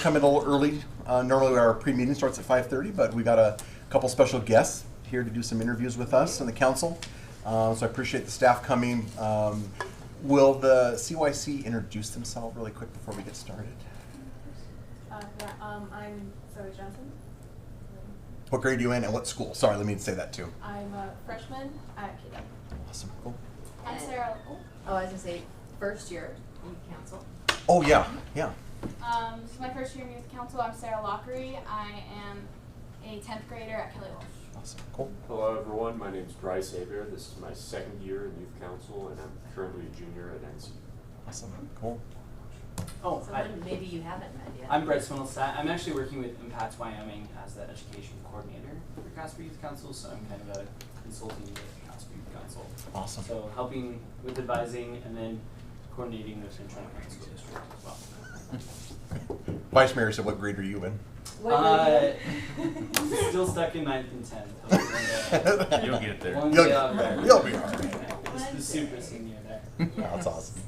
come in a little early. Normally our pre-meeting starts at 5:30, but we got a couple special guests here to do some interviews with us and the council. So I appreciate the staff coming. Will the CYC introduce themselves really quick before we get started? I'm Zoe Johnson. What grade are you in and what school? Sorry, let me say that too. I'm a freshman at KW. Awesome, cool. I'm Sarah. Oh, I was gonna say first year youth council. Oh yeah, yeah. This is my first year in youth council. I'm Sarah Lockery. I am a 10th grader at Kelly Walsh. Awesome, cool. Hello everyone, my name is Bryce Abear. This is my second year in youth council and I'm currently a junior at NC. Awesome, cool. Oh, Someone maybe you haven't met yet. I'm Brett Swindlestat. I'm actually working with Impact Wyoming as the education coordinator for Casper Youth Council, so I'm kind of a consulting with Casper Youth Council. Awesome. So helping with advising and then coordinating with Natrona School District as well. Vice Mayor said, what grade are you in? Still stuck in 9th and 10th. You'll get there. One You'll day get out there. there. You'll be all right. Just the super senior there. That's awesome.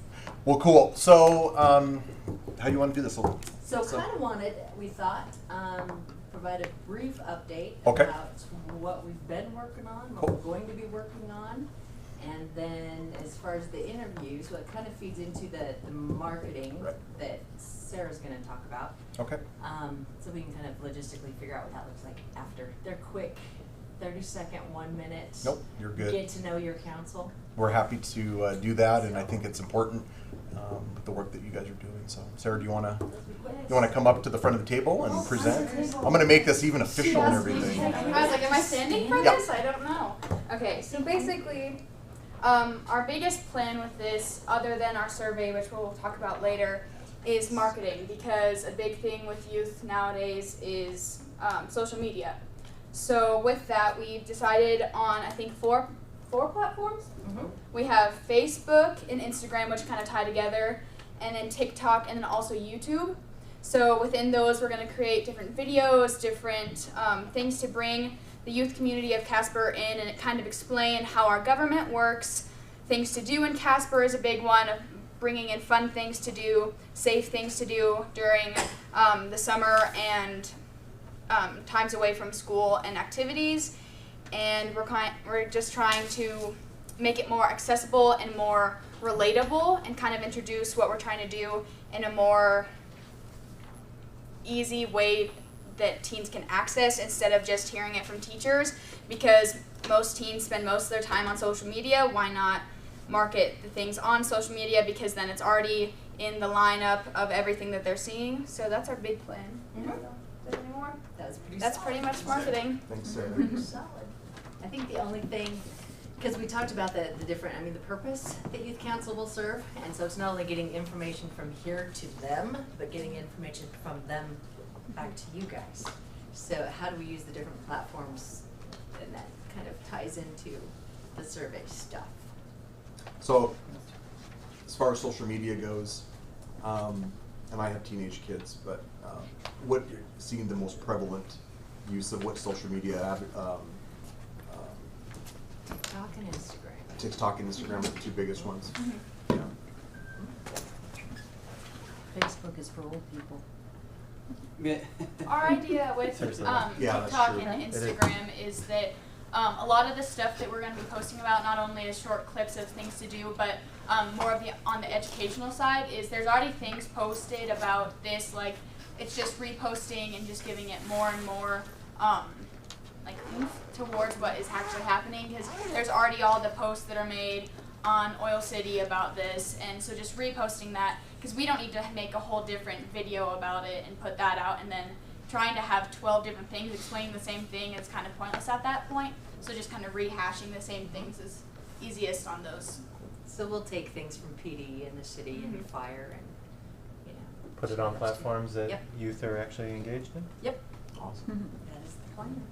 Well, cool. So, how do you want to do this? So kind of wanted, we thought, provide a brief update Okay. about what we've been working on, what Cool. we're going to be working on. And then as far as the interviews, what kind of feeds into the marketing Right. that Sarah's gonna talk about. Okay. So we can kind of logistically figure out what that looks like after. They're quick, 30-second, 1 minute. Nope, you're good. Get to know your council. We're happy to do that, and I think it's important with the work that you guys are doing. So, Sarah, do you want to come up to the front of the table and present? I'm going to make this even official and everything. I was like, am I standing for Yeah. this? I don't know. Okay, so basically, our biggest plan with this, other than our survey, which we'll talk about later, is marketing, because a big thing with youth nowadays is social media. So with that, we've decided on, I think, four platforms. Mm-hmm. We have Facebook and Instagram, which kind of tie together, and then TikTok, and then also YouTube. So within those, we're going to create different videos, different things to bring the youth community of Casper in, and kind of explain how our government works. Things to do in Casper is a big one, of bringing in fun things to do, safe things to do during the summer and times away from school and activities. And we're just trying to make it more accessible and more relatable, and kind of introduce what we're trying to do in a more easy way that teens can access, instead of just hearing it from teachers, because most teens spend most of their time on social media. Why not market the things on social media, because then it's already in the lineup of everything that they're seeing. So that's our big plan. Mhm. So, is there any more? That's Pretty much marketing. Thanks, Sarah. Pretty solid. I think the only thing, because we talked about the different, the purpose that youth council will serve, and so it's not only getting information from here to them, but getting information from them back to you guys. So how do we use the different platforms, and that kind of ties into the survey stuff. So, as far as social media goes, and I have teenage kids, but what you're seeing the most prevalent use of what social media TikTok and Instagram. TikTok and Instagram are the two biggest ones. Mm-hmm. Yeah. Facebook is for old people. Our idea with Seriously. Yeah, that's TikTok true. and It is. Instagram is that a lot of the stuff that we're going to be posting about, not only is short clips of things to do, but more of on the educational side, is there's already things posted about this, like it's just reposting and just giving it more and more like oomph towards what is actually happening, because there's already all the posts that are made on Oil City about this, and so just reposting that, because we don't need to make a whole different video about it and put that out, and then trying to have 12 different things explaining the same thing is kind of pointless at that point. So just kind of rehashing the same things is easiest on those. So we'll take things from PD and the city and fire and, Put it on platforms that Yep. youth are actually engaged in? Yep, Awesome. that is the plan.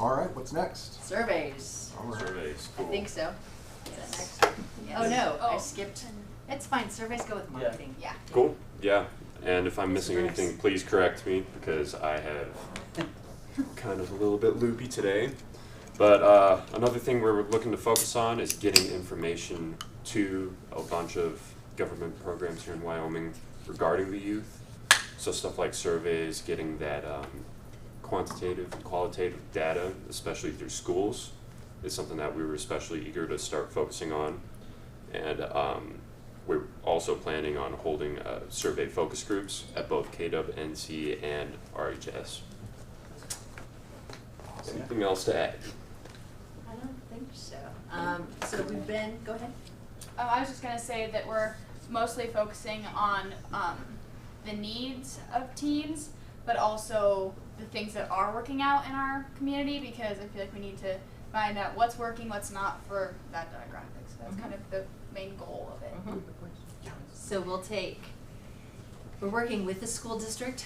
All right, what's next? Surveys. All right. Surveys, I cool. think so. Is that next? Yes. Oh, no, I Oh. skipped. It's fine, surveys go with Yeah. marketing. Yeah. Cool, yeah. And if I'm missing Surveys. anything, please correct me because I have kind of a little bit loopy today. But another thing we're looking to focus on is getting information to a bunch of government programs here in Wyoming regarding the youth. So stuff like surveys, getting that quantitative and qualitative data, especially through schools, is something that we were especially eager to start focusing on. And we're also planning on holding survey focus groups at both KW, NC, and RHS. Anything else to add? I don't think so. So we've been, go ahead. I was just gonna say that we're mostly focusing on the needs of teens, but also the things that are working out in our community, because I feel like we need to find out what's working, what's not for that demographic. So that's kind of the main goal of it. So we're working with the school district,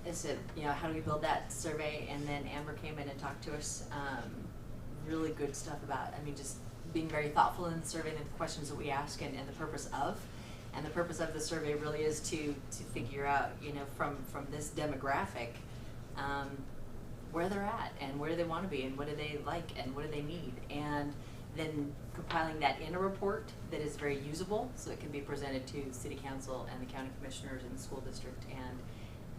as to, how do we build that survey, and then Amber came in and talked to us, really good stuff about, just being very thoughtful in the survey and the questions that we ask and the purpose of. And the purpose of the survey really is to figure out, from this demographic, where they're at and where they want to be and what do they like and what do they need, and then compiling that in a report that is very usable, so it can be presented to City Council and the county commissioners and the school district and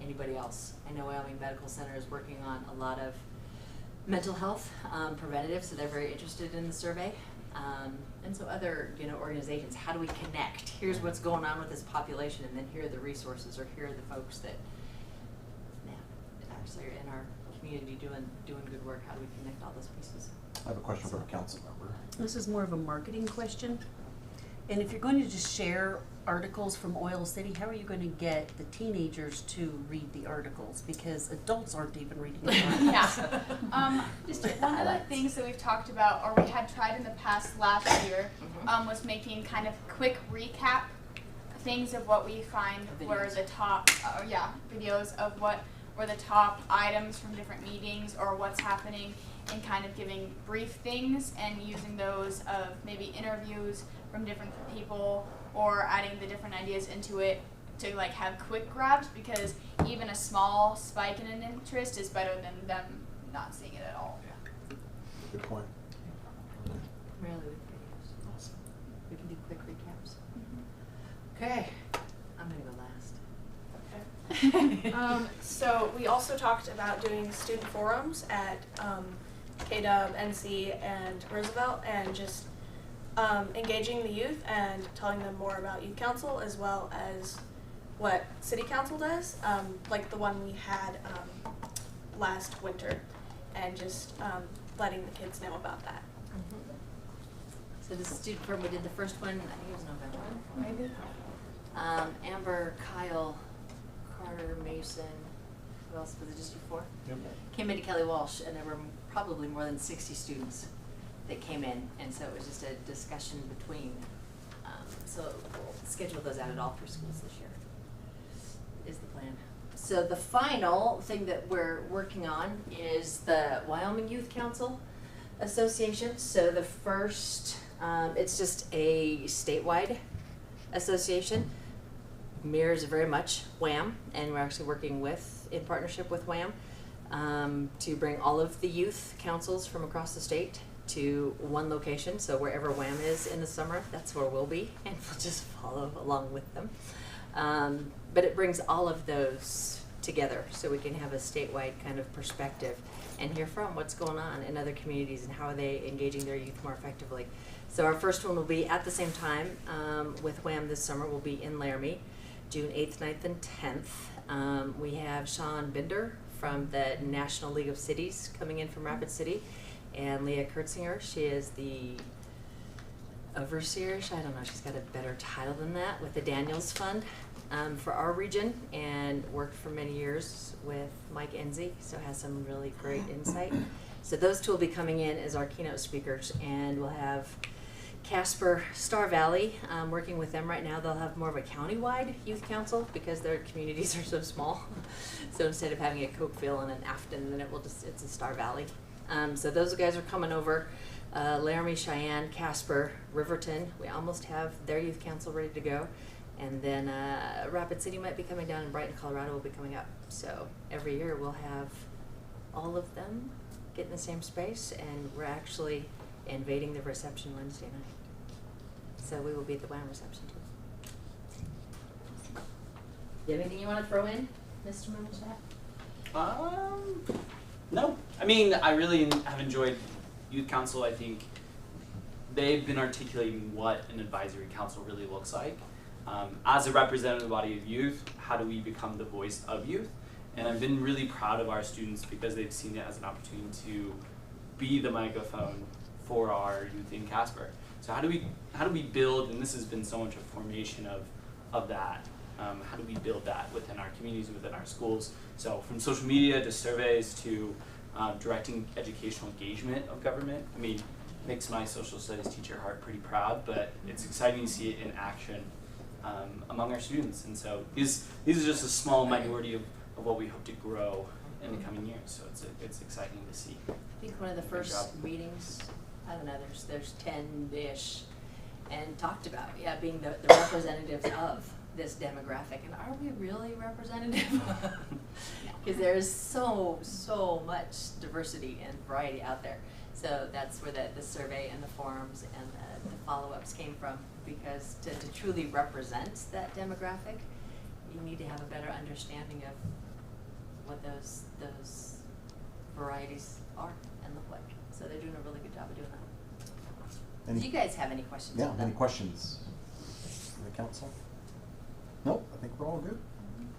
anybody else. I know Wyoming Medical Center is working on a lot of mental health preventative, so they're very interested in the survey. And so other, organizations, how do we connect? Here's what's going on with this population, and then here are the resources, or here are the folks that actually are in our community doing good work. How do we connect all those pieces? I have a question for a council member. This is more of a marketing question. And if you're going to just share articles from Oil City, how are you going to get the teenagers to read the articles? Because adults aren't even reading the articles. Yeah. Just one of the things that we've talked about, or we had tried in the past last year, was making kind of quick recap things of what we find were the top, videos of what were the top items from different meetings or what's happening, and kind of giving brief things and using those of maybe interviews from different people or adding the different ideas into it to have quick grabs, because even a small spike in an interest is better than them not seeing it at all. Good point. Primarily with videos. Awesome. We can do quick recaps. Okay. I'm gonna go last. So we also talked about doing student forums at KW, NC, and Roosevelt, and just engaging the youth and telling them more about youth council, as well as what city council does, like the one we had last winter, and just letting the kids know about that. So the student forum, we did the first one, I think it was November. Maybe. Amber, Kyle, Carter, Mason, who else was it, just you four? Yep. Came into Kelly Walsh, and there were probably more than 60 students that came in, and so it was just a discussion between. So we'll schedule those out at all three schools this year, is the plan. So the final thing that we're working on is the Wyoming Youth Council Association. So the first, it's just a statewide association, mirrors very much WHAM, and we're actually working in partnership with WHAM to bring all of the youth councils from across the state to one location. So wherever WHAM is in the summer, that's where we'll be, and we'll just follow along with them. But it brings all of those together so we can have a statewide kind of perspective and hear from what's going on in other communities and how are they engaging their youth more effectively. So our first one will be at the same time with WHAM this summer. We'll be in Laramie, June 8th, 9th, and 10th. We have Sean Binder from the National League of Cities coming in from Rapid City, and Leah Kurtzinger. She is the overseer, I don't know, she's got a better title than that, with the Daniels Fund for our region, and worked for many years with Mike Enzi, so has some really great insight. So those two will be coming in as our keynote speakers, and we'll have Casper, Star Valley, working with them right now. They'll have more of a county-wide youth council because their communities are so small. So instead of having a Cokeville and an Afton, then it's a Star Valley. So those guys are coming over. Laramie, Cheyenne, Casper, Riverton, we almost have their youth council ready to go. And then Rapid City might be coming down, and Brighton, Colorado will be coming up. So every year we'll have all of them get in the same space, and we're actually invading the reception Wednesday night. So we will be at the WHAM reception too. you have anything you want to throw in, Mr. Mumshat? No. I mean, I really have enjoyed youth council. I think they've been articulating what an advisory council really looks like. As a representative body of youth, how do we become the voice of youth? And I've been really proud of our students because they've seen it as an opportunity to be the microphone for our youth in Casper. So how do we build, and this has been so much a formation of that, how do we build that within our communities, within our schools? So from social media to surveys to directing educational engagement of government. I mean, makes my social studies teacher heart pretty proud, but it's exciting to see it in action among our students. And so these are just a small minority of what we hope to grow in the coming years. So it's exciting to see. I think one of the first meetings, I don't know, there's 10-ish, and talked about, being the representatives of this demographic. And are we really representative? Because there's so much diversity and variety out there. So that's where the survey and the forums and the follow-ups came from, because to truly represent that demographic, you need to have a better understanding of what those varieties are and look like. So they're doing a really good job of doing that. Do you guys have any questions? Yeah, any questions from the council? Nope, I think we're all good.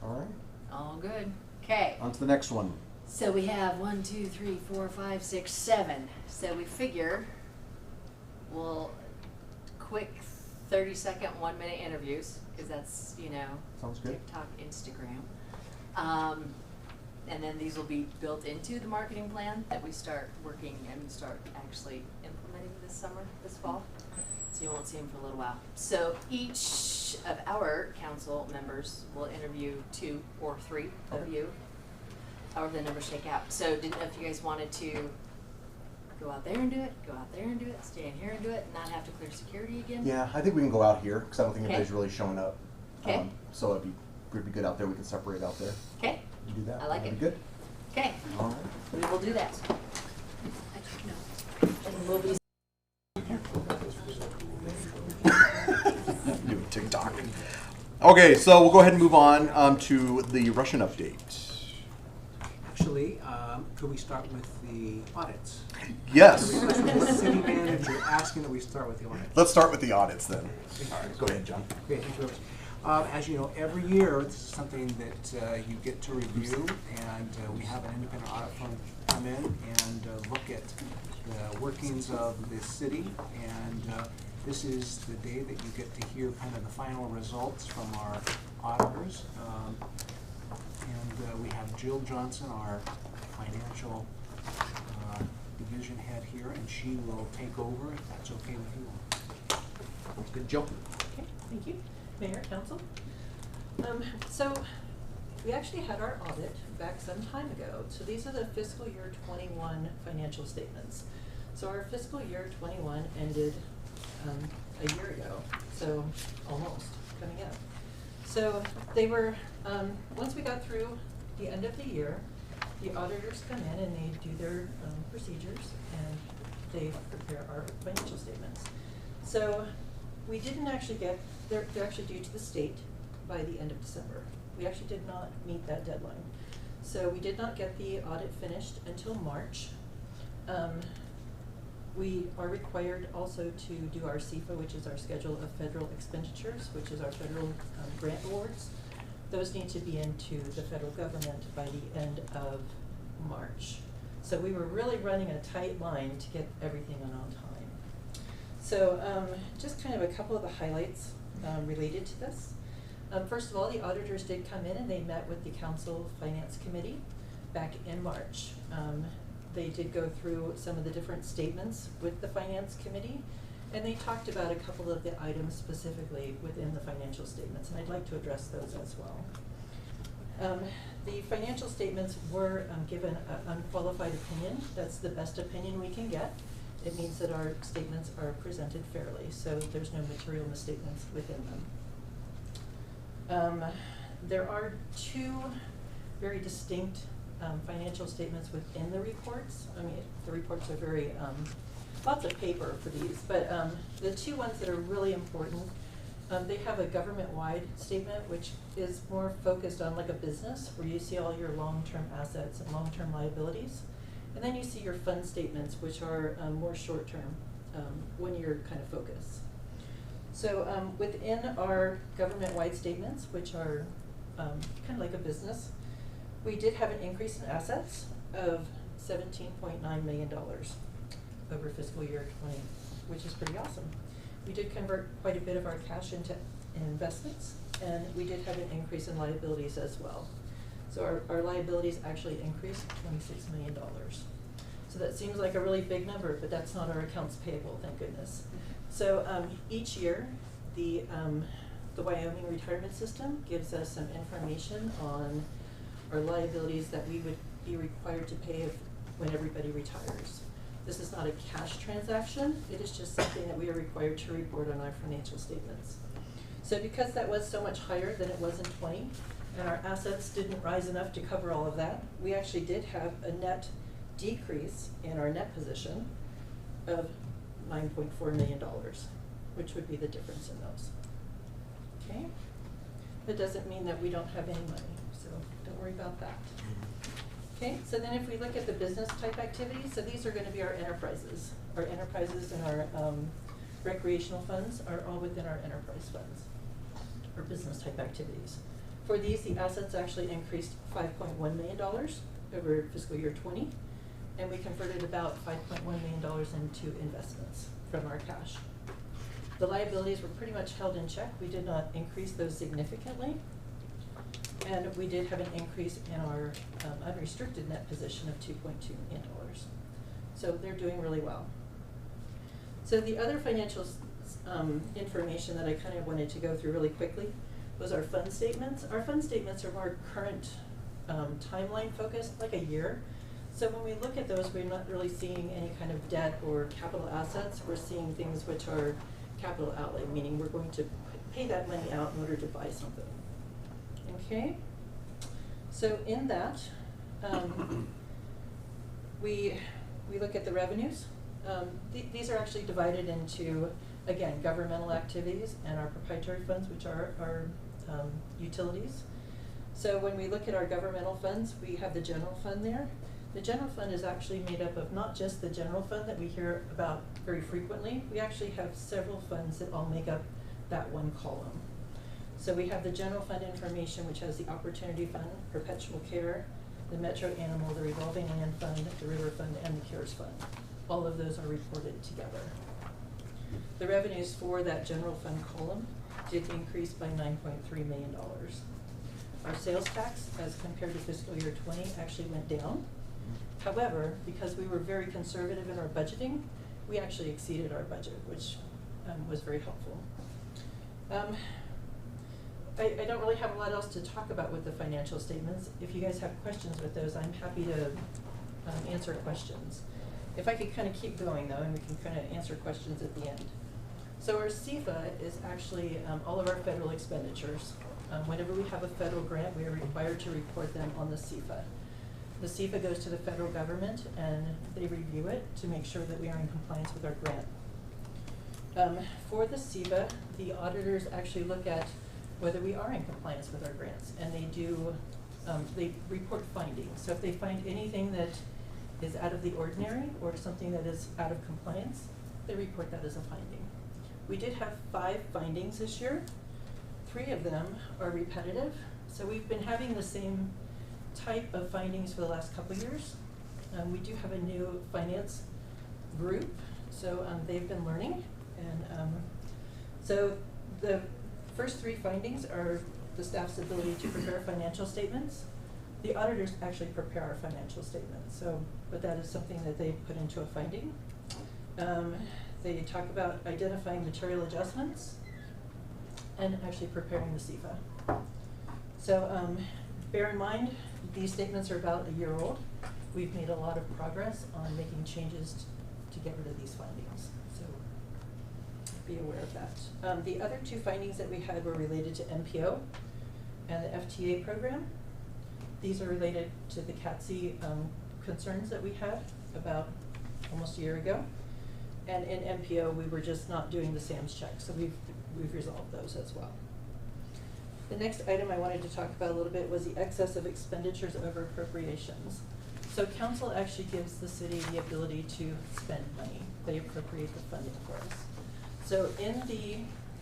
All right. All good. Okay. On to the next one. So we have 1, 2, 3, 4, 5, 6, 7. So we figure we'll quick 30-second, 1-minute interviews, because that's, Sounds good. TikTok, Instagram. And then these will be built into the marketing plan that we start working and start actually implementing this fall. So you won't see them for a little while. So each of our council members will interview 2 or 3 of you, however the numbers shake out. So didn't know if you guys wanted to go out there and do it, stay in here and do it, and not have to clear security again. Yeah, I think we can go out here because I don't think Okay. anybody's really showing up. Okay. So it'd be good out there. We can separate out there. Okay, and do that. I like That'd it. Be good. okay, All right. we will do that. And we'll be Do TikTok. Okay, so we'll go ahead and move on to the Russian update. Actually, could we start with the audits? Yes. The request from the city manager asking that we start with the audits. Let's start with the audits then. All right, go ahead, John. Great, thank you very much. As you know, every year, this is something that you get to review, and we have an independent audit firm come in and look at the workings of the city, and this is the day that you get to hear kind of the final results from our auditors. And we have Jill Johnson, our financial division head here, and she will take over if that's okay with you all. Good, Jill. Okay, thank you. Mayor, Council. So we actually had our audit back some time ago. So these are the fiscal year 21 financial statements. So our fiscal year 21 ended a year ago, so almost coming up. So they were, once we got through the end of the year, the auditors come in and they do their procedures and they prepare our financial statements. So we didn't actually get, they're actually due to the state by the end of December. We actually did not meet that deadline. So we did not get the audit finished until March. We are required also to do our CFA, which is our Schedule of Federal Expenditures, which is our federal grant awards. Those need to be into the federal government by the end of March. So we were really running a tight line to get everything on time. So just kind of a couple of the highlights related to this. First of all, the auditors did come in and they met with the Council Finance Committee back in March. They did go through some of the different statements with the Finance Committee, and they talked about a couple of the items specifically within the financial statements, and I'd like to address those as well. The financial statements were given an unqualified opinion. That's the best opinion we can get. It means that our statements are presented fairly, so there's no material misstatements within them. There are 2 very distinct financial statements within the reports. I mean, the reports are very, lots of paper for these, but the 2 ones that are really important They have a government-wide statement, which is more focused on like a business, where you see all your long-term assets and long-term liabilities. And then you see your fund statements, which are more short-term, one-year kind of focus. So within our government-wide statements, which are kind of like a business, we did have an increase in assets of $17.9 million over fiscal year 20, which is pretty awesome. We did convert quite a bit of our cash into investments, and we did have an increase in liabilities as well. So our liabilities actually increased $26 million. So that seems like a really big number, but that's not our accounts payable, thank goodness. So each year, the Wyoming retirement system gives us some information on our liabilities that we would be required to pay when everybody retires. This is not a cash transaction, it is just something that we are required to report on our financial statements. So because that was so much higher than it was in 20, and our assets didn't rise enough to cover all of that, we actually did have a net decrease in our net position of $9.4 million, which would be the difference in those. Okay? That doesn't mean that we don't have any money, so don't worry about that. Okay, so then if we look at the business type activities, so these are going to be our enterprises. Our enterprises and our recreational funds are all within our enterprise funds, or business type activities. For these, the assets actually increased $5.1 million over fiscal year 20, and we converted about $5.1 million into investments from our cash. The liabilities were pretty much held in check. We did not increase those significantly. And we did have an increase in our unrestricted net position of $2.2 million. So they're doing really well. So the other financial information that I kind of wanted to go through really quickly was our fund statements. Our fund statements are more current timeline focused, like a year. So when we look at those, we're not really seeing any kind of debt or capital assets. We're seeing things which are capital outlay, meaning we're going to pay that money out in order to buy something. Okay, so in that, we look at the revenues. These are actually divided into, again, governmental activities and our proprietary funds, which are our utilities. So when we look at our governmental funds, we have the general fund there. The general fund is actually made up of not just the general fund that we hear about very frequently. We actually have several funds that all make up that one column. So we have the general fund information, which has the Opportunity Fund, Perpetual Care, the Metro Animal, the Revolving Land Fund, the River Fund, and the CARES Fund. All of those are reported together. The revenues for that general fund column did increase by $9.3 million. Our sales tax, as compared to fiscal year 20, actually went down. However, because we were very conservative in our budgeting, we actually exceeded our budget, which was very helpful. I don't really have a lot else to talk about with the financial statements. If you guys have questions with those, I'm happy to answer questions. If I could kind of keep going though, and we can kind of answer questions at the end. So our CFA is actually all of our federal expenditures. Whenever we have a federal grant, we are required to report them on the CFA. The CFA goes to the federal government and they review it to make sure that we are in compliance with our grant. For the CFA, the auditors actually look at whether we are in compliance with our grants, and they report findings. So if they find anything that is out of the ordinary or something that is out of compliance, they report that as a finding. We did have 5 findings this year. 3 of them are repetitive. So we've been having the same type of findings for the last couple of years. We do have a new finance group, so they've been learning. And so the first 3 findings are the staff's ability to prepare financial statements. The auditors actually prepare our financial statements, but that is something that they put into a finding. They talk about identifying material adjustments and actually preparing the CFA. So bear in mind, these statements are about a year old. We've made a lot of progress on making changes to get rid of these findings. So be aware of that. The other 2 findings that we had were related to MPO and the FTA program. These are related to the CATSI concerns that we had about almost a year ago. And in MPO, we were just not doing the SAMS check. So we've we've resolved those as well. The next item I wanted to talk about a little bit was the excess of expenditures over appropriations. So council actually gives the city the ability to spend money. They appropriate the funding for us. So in the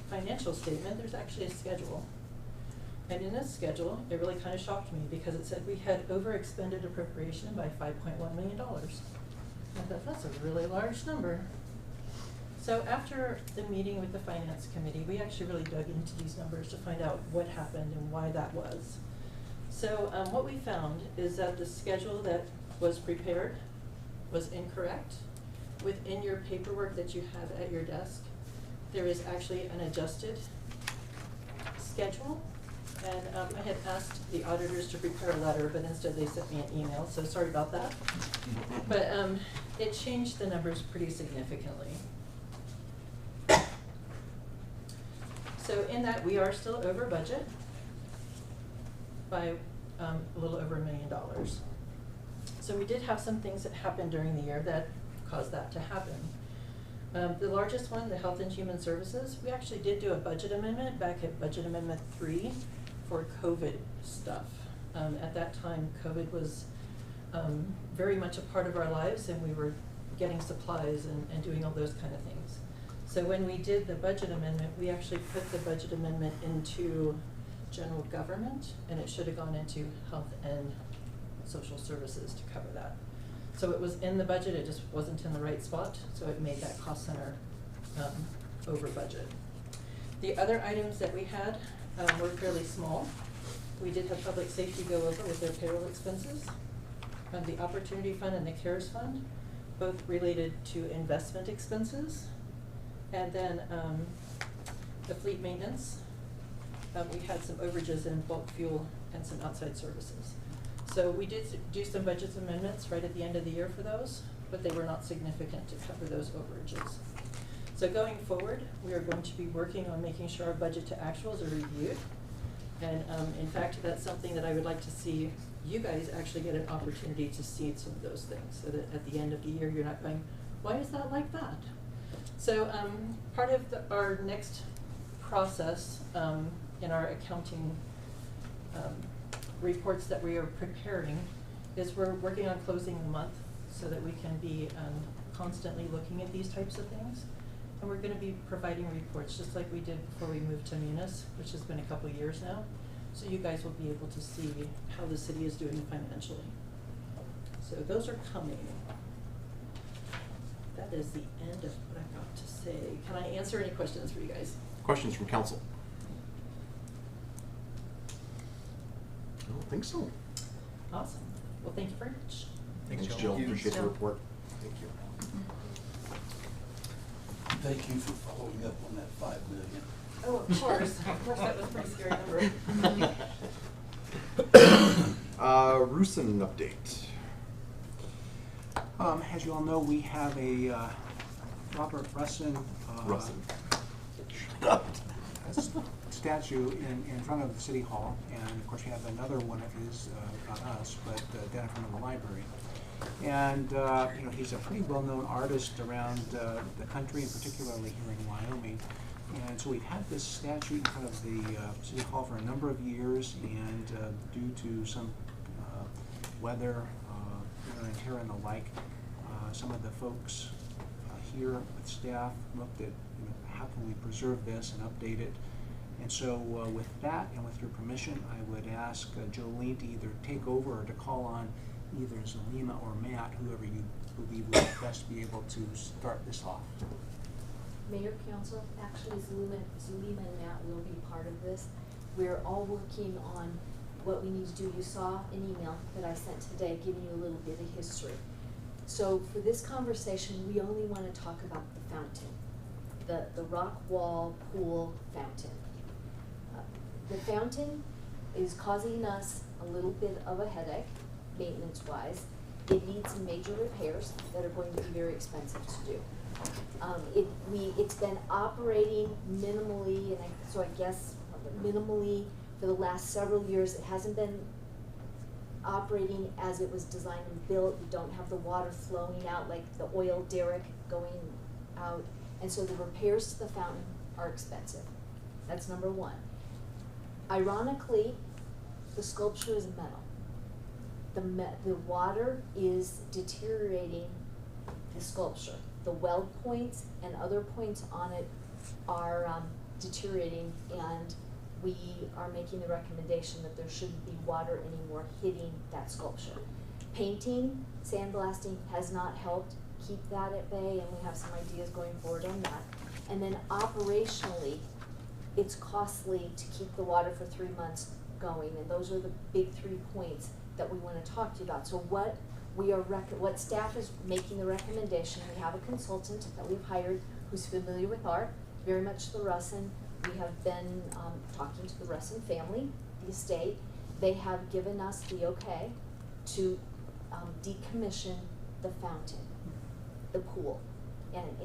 financial statement, there's actually a schedule. And in this schedule, it really kind of shocked me because it said we had overexpended appropriation by $5.1 million. I thought, that's a really large number. So after the meeting with the finance committee, we actually really dug into these numbers to find out what happened and why that was. So what we found is that the schedule that was prepared was incorrect. Within your paperwork that you have at your desk, there is actually an adjusted schedule. And I had asked the auditors to prepare a letter, but instead they sent me an email, so sorry about that. But it changed the numbers pretty significantly. So in that, we are still over budget by a little over $1 million. So we did have some things that happened during the year that caused that to happen. The largest one, the Health and Human Services, we actually did do a budget amendment back at Budget Amendment 3 for COVID stuff. At that time, COVID was very much a part of our lives, and we were getting supplies and doing all those kind of things. So when we did the budget amendment, we actually put the budget amendment into general government, and it should have gone into health and social services to cover that. So it was in the budget, it just wasn't in the right spot, so it made that cost center over budget. The other items that we had were fairly small. We did have public safety go over with their payroll expenses. The Opportunity Fund and the CARES Fund, both related to investment expenses. And then the fleet maintenance, we had some overages in bulk fuel and some outside services. So we did do some budget amendments right at the end of the year for those, but they were not significant to cover those overages. So going forward, we are going to be working on making sure our budget to actuals are reviewed. And in fact, that's something that I would like to see you guys actually get an opportunity to see some of those things, so that at the end of the year, you're not going, why is that like that? So part of our next process in our accounting reports that we are preparing is we're working on closing the month so that we can be constantly looking at these types of things. And we're going to be providing reports just like we did before we moved to Munis, which has been a couple of years now. So you guys will be able to see how the city is doing financially. So those are coming. That is the end of what I've got to say. Can I answer any questions for you guys? Questions from council? I don't think so. Awesome. Well, thank you very much. Thanks, Jill. Appreciate the report. Thank you. Thank you for following up on that $5 million. Oh, of course. Of course, that was a pretty scary number. Rusin update. As you all know, we have a Robert Russin statue in front of the City Hall, and of course we have another one of his, not us, but down in front of the library. And you know, he's a pretty well-known artist around the country, and particularly here in Wyoming. And so we've had this statue in front of the City Hall for a number of years, and due to some weather, wear and tear and the like, some of the folks here with staff looked at, you know, how can we preserve this and update it. And so with that, and with your permission, I would ask Jolene to either take over or to call on either Zelima or Matt, whoever you believe would best be able to start this off. Mayor, Council, actually Zulima and Matt will be part of this. We're all working on what we need to do. You saw an email that I sent today giving you a little bit of history. So for this conversation, we only want to talk about the fountain, the rock wall pool fountain. The fountain is causing us a little bit of a headache, maintenance-wise. It needs some major repairs that are going to be very expensive to do. It's been operating minimally, and so I guess minimally for the last several years. It hasn't been operating as it was designed and built. We don't have the water flowing out like the oil derrick going out, and so the repairs to the fountain are expensive. That's number one. Ironically, the sculpture is metal. The water is deteriorating the sculpture. The weld points and other points on it are deteriorating, and we are making the recommendation that there shouldn't be water anymore hitting that sculpture. Painting, sandblasting has not helped keep that at bay, and we have some ideas going forward on that. And then operationally, it's costly to keep the water for 3 months going, and those are the big 3 points that we want to talk to you about. So what staff is making the recommendation, we have a consultant that we've hired who's familiar with art, very much the Russin. We have been talking to the Russin family, the estate. They have given us the okay to decommission the fountain, the pool, and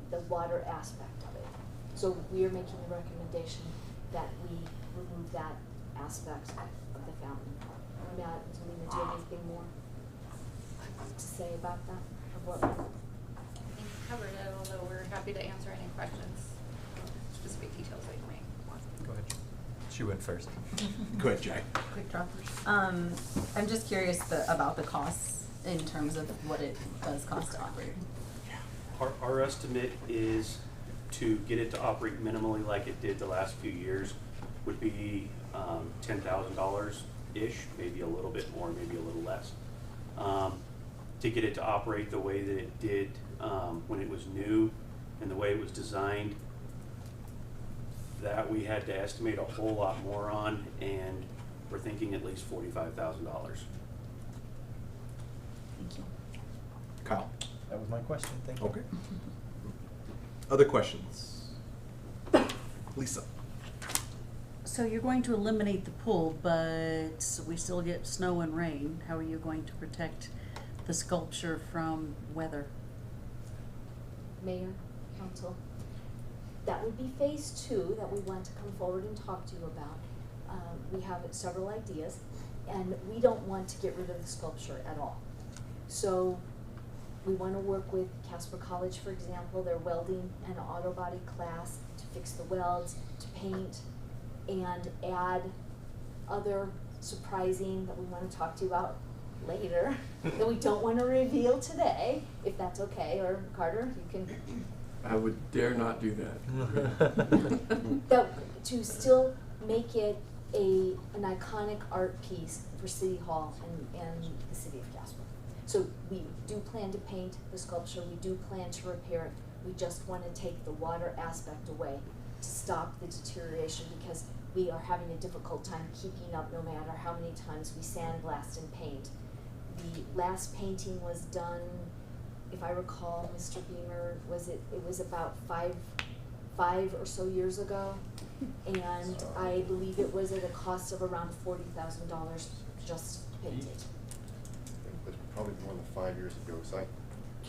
the water aspect of it. So we are making the recommendation that we remove that aspect of the fountain. Matt, Zelina, do you have anything more to say about that? Of what? I think you covered it, although we're happy to answer any questions, specific details that you may want. Go ahead. She went first. Go ahead, Jay. Quick drop. I'm just curious about the costs in terms of what it does cost to operate. Our estimate is to get it to operate minimally like it did the last few years would be $10,000-ish, maybe a little bit more, maybe a little less. To get it to operate the way that it did when it was new and the way it was designed, that we had to estimate a whole lot more on, and we're thinking at least $45,000. Thank you. Kyle. That was my question, thank you. Okay. Other questions? Lisa. So you're going to eliminate the pool, but we still get snow and rain. How are you going to protect the sculpture from weather? Mayor, council, that would be phase 2 that we want to come forward and talk to you about. We have several ideas, and we don't want to get rid of the sculpture at all. So we want to work with Casper College, for example, their welding and auto body class to fix the welds, to paint, and add other surprising that we want to talk to you about later that we don't want to reveal today, if that's okay. Or Carter, you can. I would dare not do that. That to still make it an iconic art piece for City Hall and the city of Casper. So we do plan to paint the sculpture, we do plan to repair it. We just want to take the water aspect away to stop the deterioration, because we are having a difficult time keeping up no matter how many times we sandblast and paint. The last painting was done, if I recall, Mr. Beamer, it was about five or so years ago, and I believe it was at a cost of around $40,000 just to paint it. It was probably more than 5 years ago, because I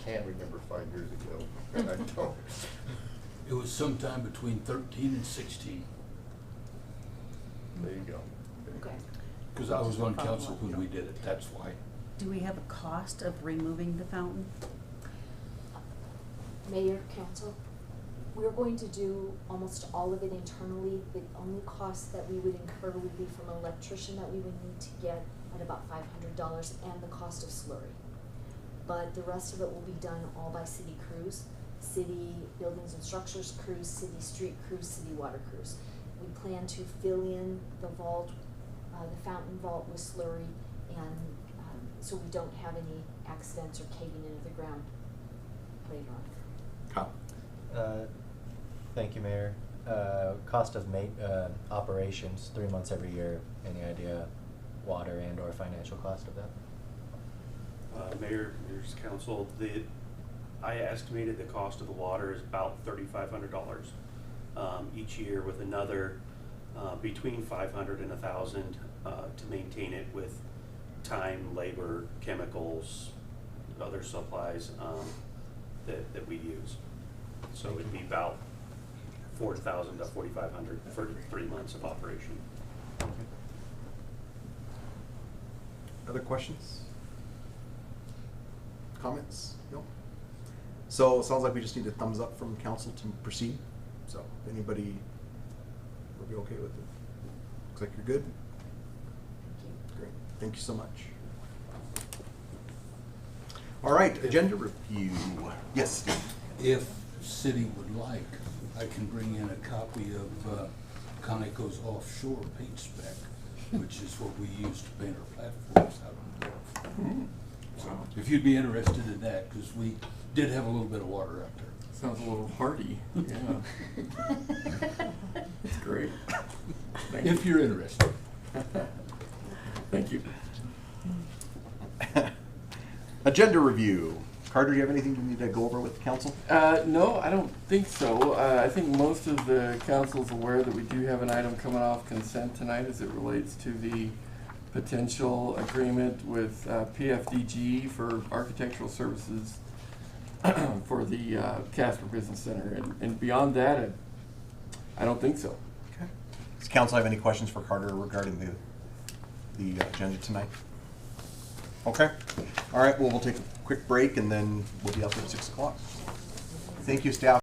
can remember 5 years ago, and I don't. It was sometime between 13 and 16. There you go. Okay. Because I was on council when we did it, that's why. Do we have a cost of removing the fountain? Mayor, council, we're going to do almost all of it internally. The only cost that we would incur would be from an electrician that we would need to get at about $500, and the cost of slurry. But the rest of it will be done all by city crews, city buildings and structures crews, city street crews, city water crews. We plan to fill in the vault, the fountain vault with slurry, and so we don't have any accidents or caving into the ground later on. Kyle. Thank you, Mayor. Cost of operations, 3 months every year. Any idea, water and or financial cost of that? Mayor's council, I estimated the cost of the water is about $3,500 each year, with another between $500 and $1,000 to maintain it with time, labor, chemicals, other supplies that we use. So it'd be about $4,000 to $4,500 for 3 months of operation. Other questions? Comments? No? So it sounds like we just need a thumbs up from council to proceed. So anybody We'll be okay with it. Looks like you're good. Great. Thank you so much. All right, agenda review. Yes, Steve. If city would like, I can bring in a copy of Conoco's offshore paint spec, which is what we use to paint our platforms out on the So if you'd be interested in that, because we did have a little bit of water out there. Sounds a little hardy. Yeah. That's great. Thank If you're interested. Thank you. Agenda review. Carter, do you have anything you need to go over with the council? No, I don't think so. I think most of the council's aware that we do have an item coming off consent tonight as it relates to the potential agreement with PFDG for architectural services for the Casper Business Center. And beyond that, I don't think so. Okay. Does council have any questions for Carter regarding the agenda tonight? Okay. All right, well, we'll take a quick break and then we'll be up at 6 o'clock. Thank you, staff.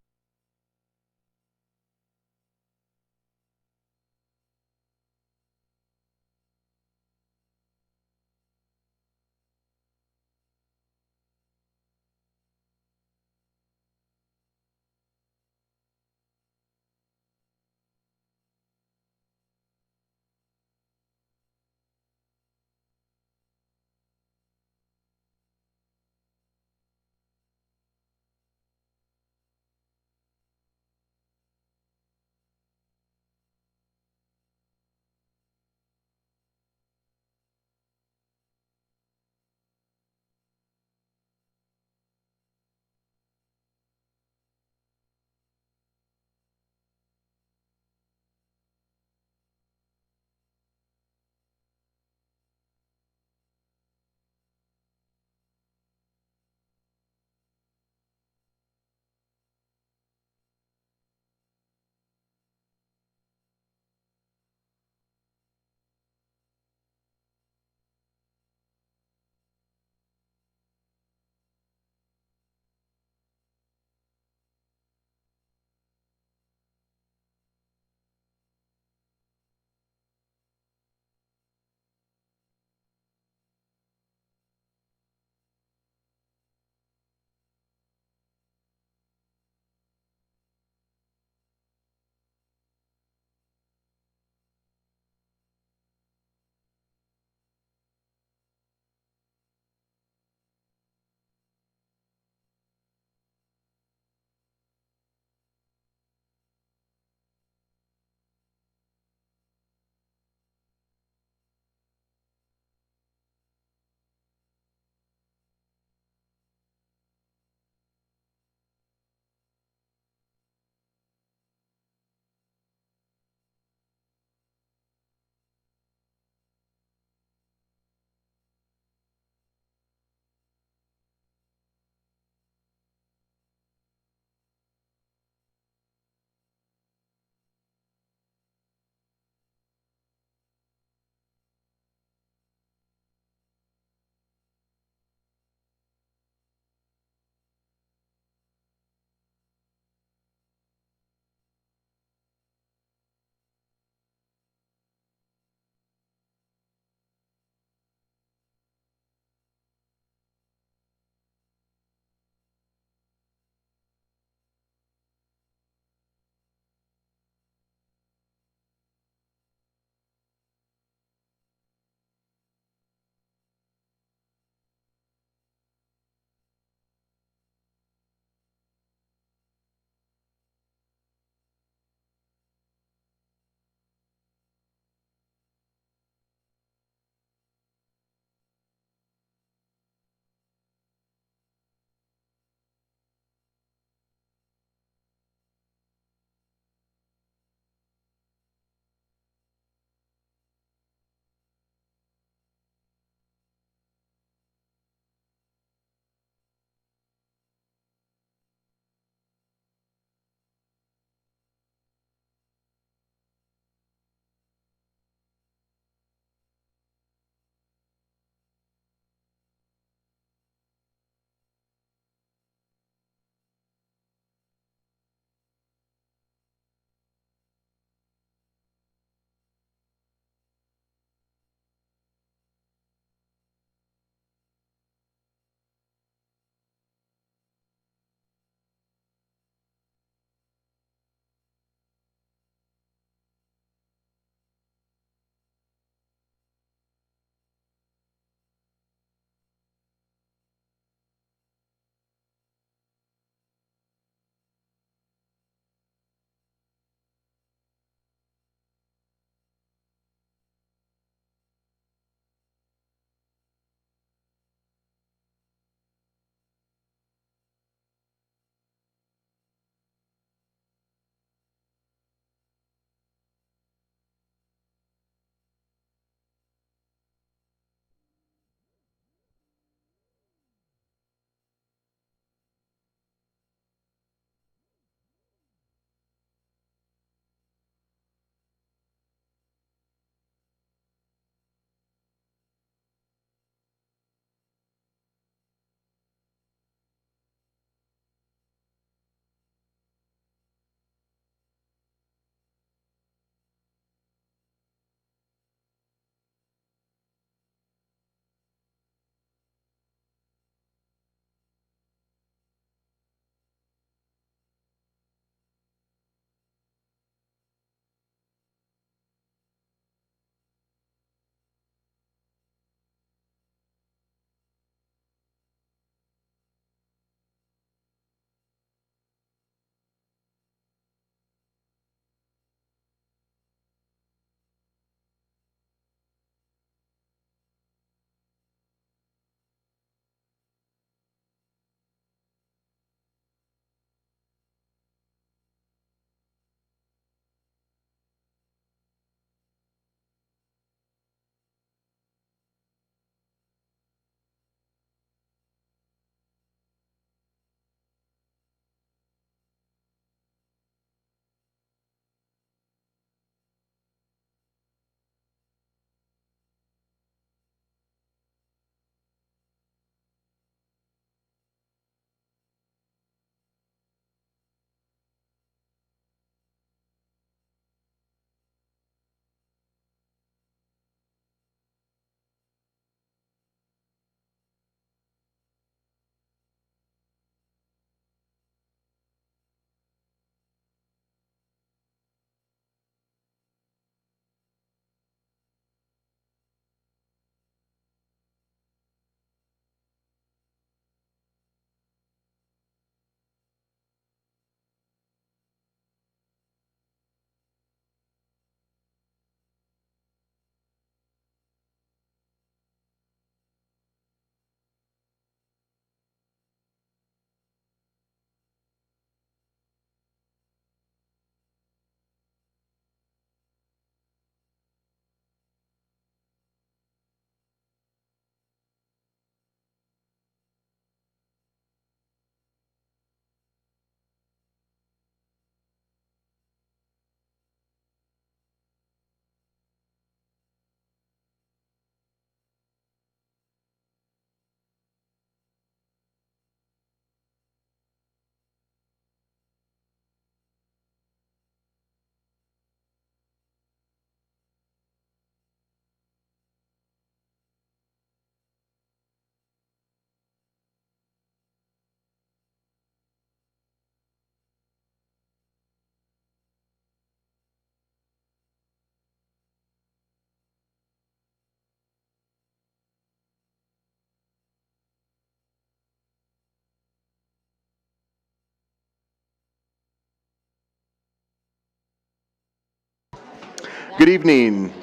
Good evening.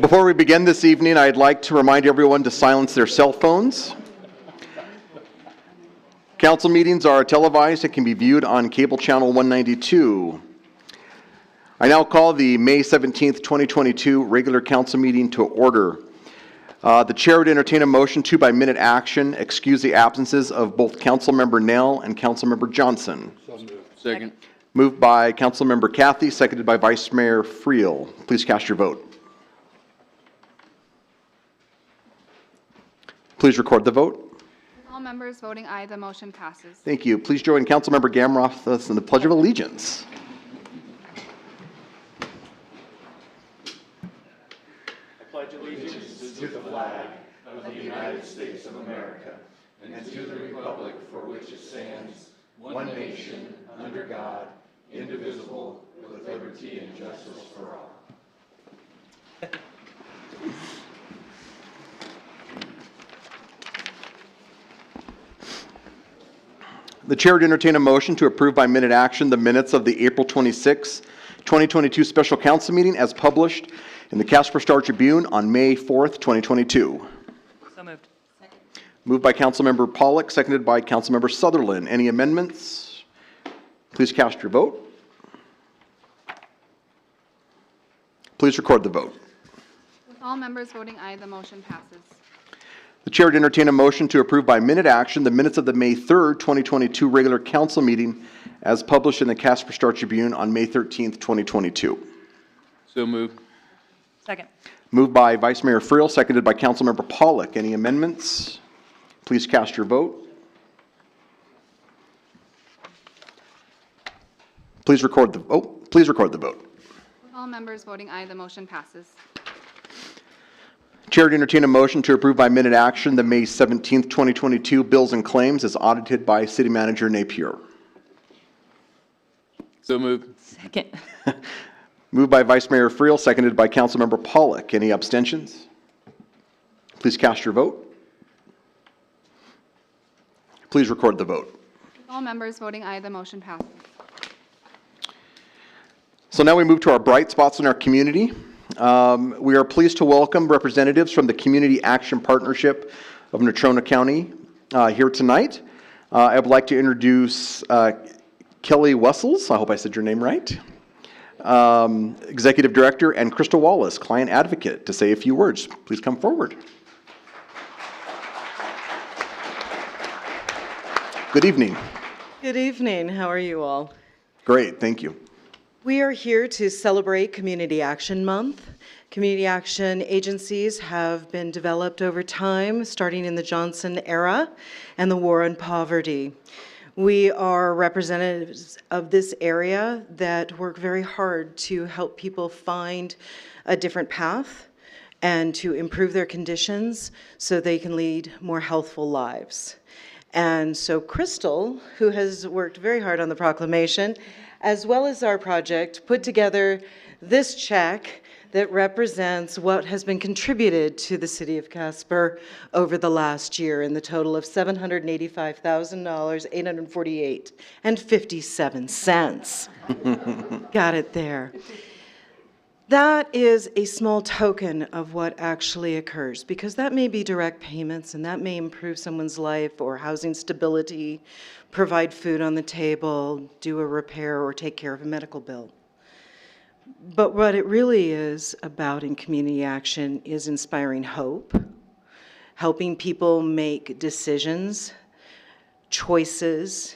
Before we begin this evening, I'd like to remind everyone to silence their cell phones. Council meetings are televised and can be viewed on cable channel 192. I now call the May 17th, 2022 regular council meeting to order. The chair would entertain a motion to, by minute action, excuse the absences of both Councilmember Nell and Councilmember Johnson. Second. Moved by Councilmember Cathy, seconded by Vice Mayor Friel. Please cast your vote. Please record the vote. All members voting aye, the motion passes. Thank you. Please join Councilmember Gamroth with us in the Pledge of Allegiance. I pledge allegiance to the flag of the United States of America and to the republic for which it stands, one nation, under God, indivisible, with liberty and justice for all. The chair would entertain a motion to approve by minute action the minutes of the April 26, 2022 special council meeting as published in the Casper Star-Tribune on May 4th, 2022. So moved. Second. Moved by Councilmember Pollock, seconded by Councilmember Sutherland. Any amendments? Please cast your vote. Please record the vote. With all members voting aye, the motion passes. The chair would entertain a motion to approve by minute action the minutes of the May 3rd, 2022 regular council meeting as published in the Casper Star-Tribune on May 13th, 2022. So moved. Second. Moved by Vice Mayor Friel, seconded by Councilmember Pollock. Any amendments? Please cast your vote. Please record the vote. Please record the vote. With all members voting aye, the motion passes. Chair to entertain a motion to approve by minute action the May 17th, 2022 bills and claims as audited by City Manager Napier. So moved. Second. Moved by Vice Mayor Friel, seconded by Councilmember Pollock. Any abstentions? Please cast your vote. Please record the vote. With all members voting aye, the motion passes. So now we move to our bright spots in our community. We are pleased to welcome representatives from the Community Action Partnership of Natrona County here tonight. I would like to introduce Kelly Wessels, I hope I said your name right, Executive Director, and Crystal Wallace, Client Advocate, to say a few words. Please come forward. Good evening. Good evening. How are you all? Great, thank you. We are here to celebrate Community Action Month. Community action agencies have been developed over time, starting in the Johnson era and the war on poverty. We are representatives of this area that work very hard to help people find a different path and to improve their conditions so they can lead more healthful lives. And so Crystal, who has worked very hard on the proclamation, as well as our project, put together this check that represents what has been contributed to the city of Casper over the last year in the total of $785,848.57. Got it there. That is a small token of what actually occurs, because that may be direct payments and that may improve someone's life or housing stability, provide food on the table, do a repair, or take care of a medical bill. But what it really is about in community action is inspiring hope, helping people make decisions, choices,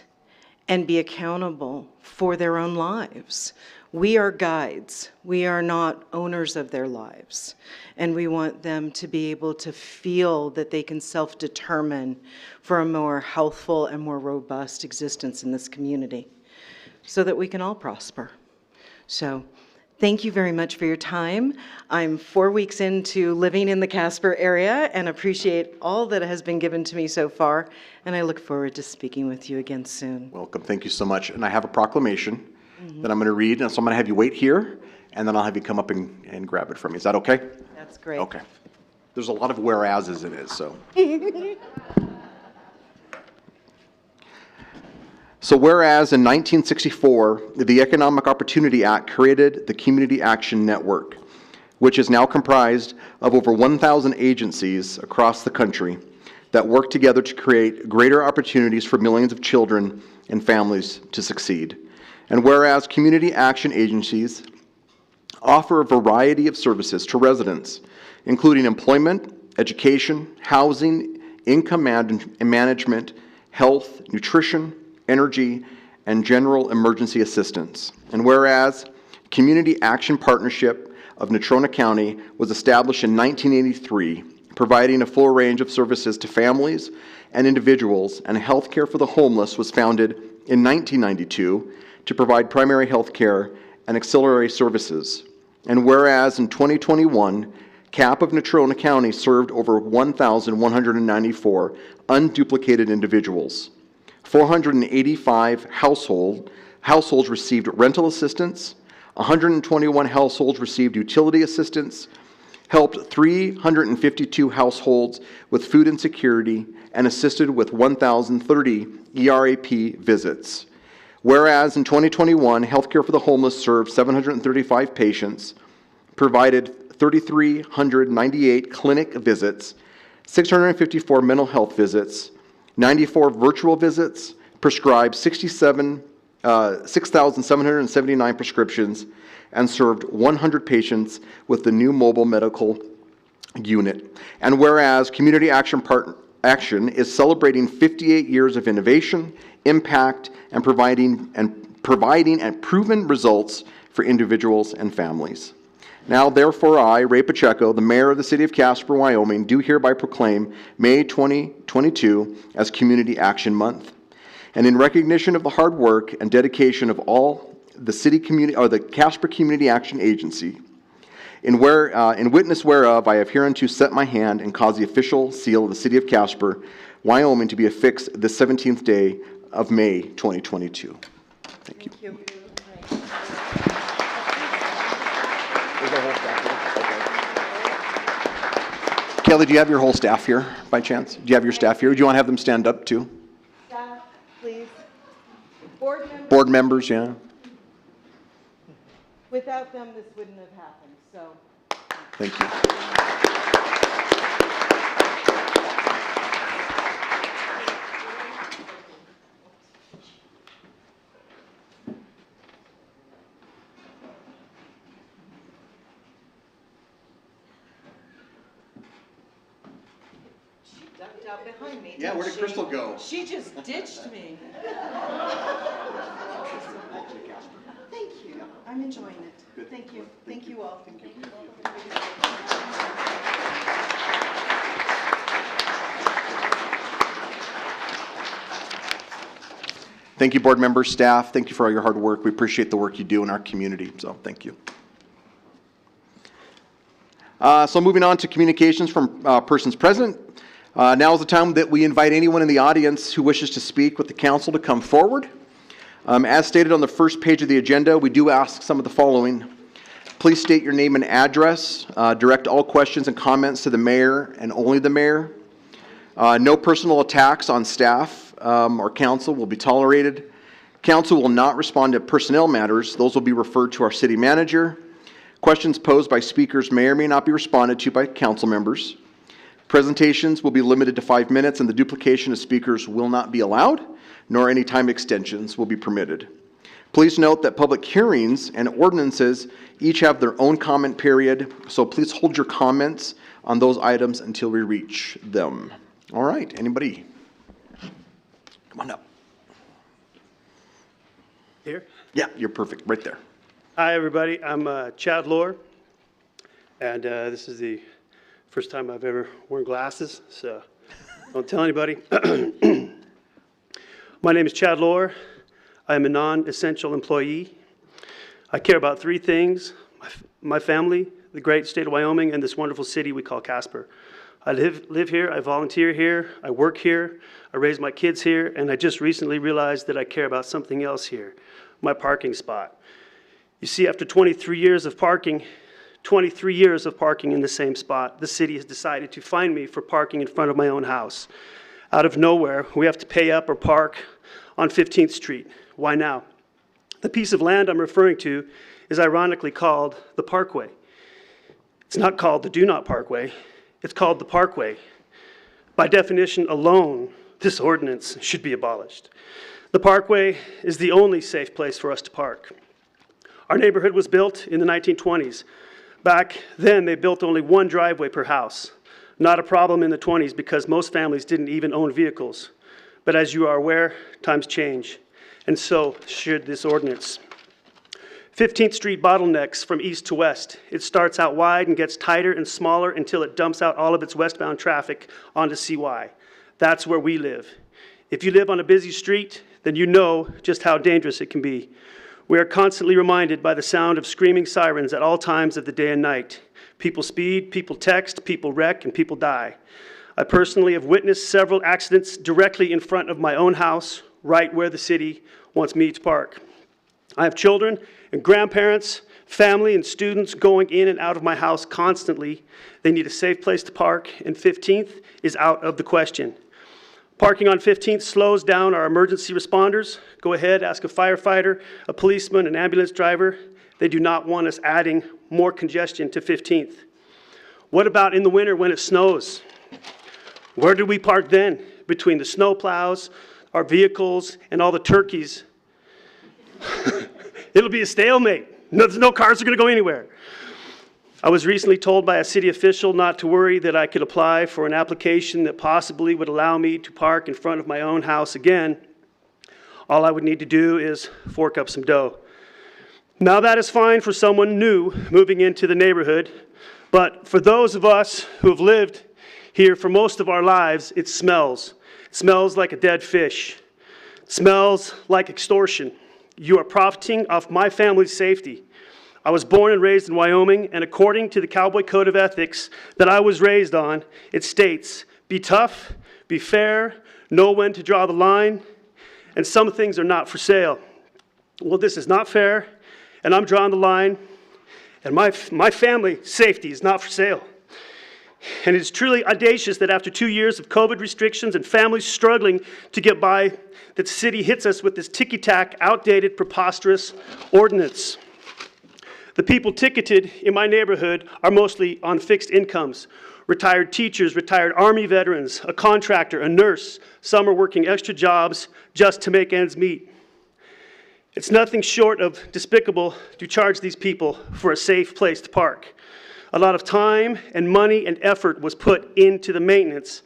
and be accountable for their own lives. We are guides. We are not owners of their lives. And we want them to be able to feel that they can self-determine for a more healthful and more robust existence in this community so that we can all prosper. So thank you very much for your time. I'm 4 weeks into living in the Casper area and appreciate all that has been given to me so far. And I look forward to speaking with you again soon. Welcome. Thank you so much. And I have a proclamation that I'm going to read, and so I'm going to have you wait here, and then I'll have you come up and grab it from me. Is that okay? That's great. Okay. There's a lot of whereases in it, so. So whereas in 1964, the Economic Opportunity Act created the Community Action Network, which is now comprised of over 1,000 agencies across the country that work together to create greater opportunities for millions of children and families to succeed. And whereas community action agencies offer a variety of services to residents, including employment, education, housing, income management, health, nutrition, energy, and general emergency assistance. And whereas Community Action Partnership of Natrona County was established in 1983, providing a full range of services to families and individuals, and health care for the homeless was founded in 1992 to provide primary health care and auxiliary services. And whereas in 2021, CAP of Natrona County served over 1,194 unduplicated individuals. 485 households received rental assistance, 121 households received utility assistance, helped 352 households with food insecurity, and assisted with 1,030 ERAP visits. Whereas in 2021, Healthcare for the Homeless served 735 patients, provided 3,398 clinic visits, 654 mental health visits, 94 virtual visits, prescribed 6,779 prescriptions, and served 100 patients with the new mobile medical unit. And whereas Community Action is celebrating 58 years of innovation, impact, and providing proven results for individuals and families. Now, therefore, I, Ray Pacheco, the Mayor of the City of Casper, Wyoming, do hereby proclaim May 2022 as Community Action Month. And in recognition of the hard work and dedication of all the city community, or the Casper Community Action Agency, in witness whereof I have hereunto set my hand and caused the official seal of the City of Casper, Wyoming, to be affixed this 17th day of May 2022. Thank you. Thank you. Kelly, do you have your whole staff here by chance? Do you have your staff here? Do you want to have them stand up too? Staff, please. Board members, yeah. Without them, this wouldn't have happened, so. Thank you. She ducked out behind me. Yeah, where did Crystal go? She just ditched me. Thank you. I'm enjoying it. Good. Thank you. Thank you all. Thank you. Thank you, board members, staff. Thank you for all your hard work. We appreciate the work you do in our community, so thank you. So moving on to communications from persons present. Now is the time that we invite anyone in the audience who wishes to speak with the council to come forward. As stated on the first page of the agenda, we do ask some of the following. Please state your name and address. Direct all questions and comments to the mayor and only the mayor. No personal attacks on staff or council will be tolerated. Council will not respond to personnel matters. Those will be referred to our city manager. Questions posed by speakers may or may not be responded to by council members. Presentations will be limited to 5 minutes, and the duplication of speakers will not be allowed, nor any time extensions will be permitted. Please note that public hearings and ordinances each have their own comment period, so please hold your comments on those items until we reach them. All right, anybody? Come on up. Here? Yeah, you're perfect, right there. Hi, everybody. I'm Chad Lohr, and this is the first time I've ever worn glasses, so don't tell anybody. My name is Chad Lohr. I am a non-essential employee. I care about 3 things: my family, the great state of Wyoming, and this wonderful city we call Casper. I live here, I volunteer here, I work here, I raise my kids here, and I just recently realized that I care about something else here, my parking spot. You see, after 23 years of parking in the same spot, the city has decided to fine me for parking in front of my own house. Out of nowhere, we have to pay up or park on 15th Street. Why now? The piece of land I'm referring to is ironically called the Parkway. It's not called the Do Not Parkway, it's called the Parkway. By definition alone, this ordinance should be abolished. The Parkway is the only safe place for us to park. Our neighborhood was built in the 1920s. Back then, they built only one driveway per house. Not a problem in the 20s because most families didn't even own vehicles. But as you are aware, times change, and so should this ordinance. 15th Street bottlenecks from east to west. It starts out wide and gets tighter and smaller until it dumps out all of its westbound traffic onto CY. That's where we live. If you live on a busy street, then you know just how dangerous it can be. We are constantly reminded by the sound of screaming sirens at all times of the day and night. People speed, people text, people wreck, and people die. I personally have witnessed several accidents directly in front of my own house, right where the city wants me to park. I have children and grandparents, family and students going in and out of my house constantly. They need a safe place to park, and 15th is out of the question. Parking on 15th slows down our emergency responders. Go ahead, ask a firefighter, a policeman, an ambulance driver. They do not want us adding more congestion to 15th. What about in the winter when it snows? Where do we park then? Between the snow plows, our vehicles, and all the turkeys. It'll be a stalemate. No cars are going to go anywhere. I was recently told by a city official not to worry, that I could apply for an application that possibly would allow me to park in front of my own house again. All I would need to do is fork up some dough. Now that is fine for someone new moving into the neighborhood, but for those of us who have lived here for most of our lives, it smells. It smells like a dead fish. It smells like extortion. You are profiting off my family's safety. I was born and raised in Wyoming, and according to the Cowboy Code of Ethics that I was raised on, it states, be tough, be fair, know when to draw the line, and some things are not for sale. Well, this is not fair, and I'm drawing the line, and my family's safety is not for sale. And it is truly audacious that after 2 years of COVID restrictions and families struggling to get by, that the city hits us with this ticky-tack, outdated, preposterous ordinance. The people ticketed in my neighborhood are mostly on fixed incomes. Retired teachers, retired Army veterans, a contractor, a nurse. Some are working extra jobs just to make ends meet. It's nothing short of despicable to charge these people for a safe place to park. A lot of time and money and effort was put into the maintenance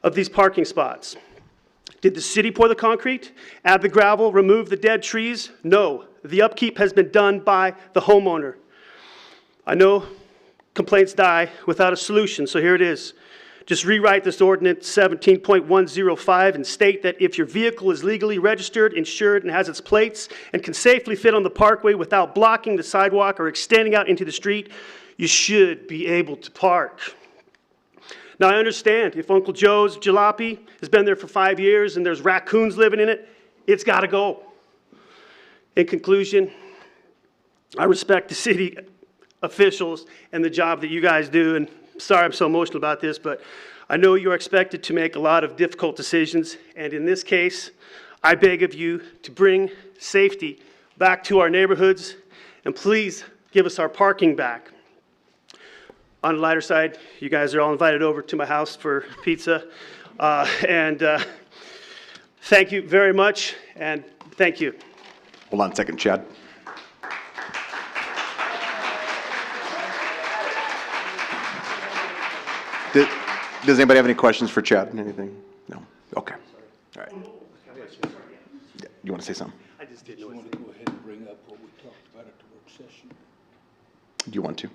of these parking spots. Did the city pour the concrete, add the gravel, remove the dead trees? No. The upkeep has been done by the homeowner. I know complaints die without a solution, so here it is. Just rewrite this ordinance 17.105 and state that if your vehicle is legally registered, insured, and has its plates, and can safely fit on the parkway without blocking the sidewalk or extending out into the street, you should be able to park. Now, I understand if Uncle Joe's jalopy has been there for 5 years and there's raccoons living in it, it's got to go. In conclusion, I respect the city officials and the job that you guys do, and sorry I'm so emotional about this, but I know you are expected to make a lot of difficult decisions, and in this case, I beg of you to bring safety back to our neighborhoods, and please give us our parking back. On the lighter side, you guys are all invited over to my house for pizza, and thank you very much, and thank you. Hold on a second, Chad. Does anybody have any questions for Chad? Anything? No? Okay. All right. Yeah. You want to say something? I just didn't You know. want to go ahead and bring up what we talked about at the work session? Do you want to?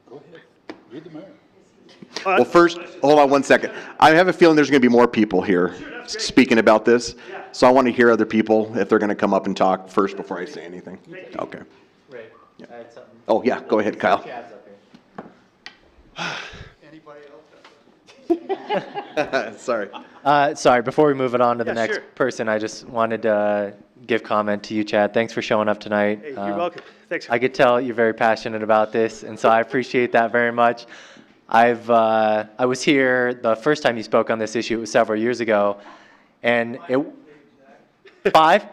Go ahead. You're the mayor. Well, first, hold on one second. I have a feeling there's going to be more people here speaking about this, so I want to hear other people if they're going to come up and talk first before I say anything. Okay. Ray, Yeah. I had something. Oh, yeah, go ahead, Kyle. Chad's up here. Anybody else? Sorry. Sorry, before we move it on to the Yeah, next sure. person, I just wanted to give comment to you, Chad. Thanks for showing up tonight. Hey, you're welcome. Thanks. I could tell you're very passionate about this, and so I appreciate that very much. I was here the first time you spoke on this issue. It was several years ago, and 5?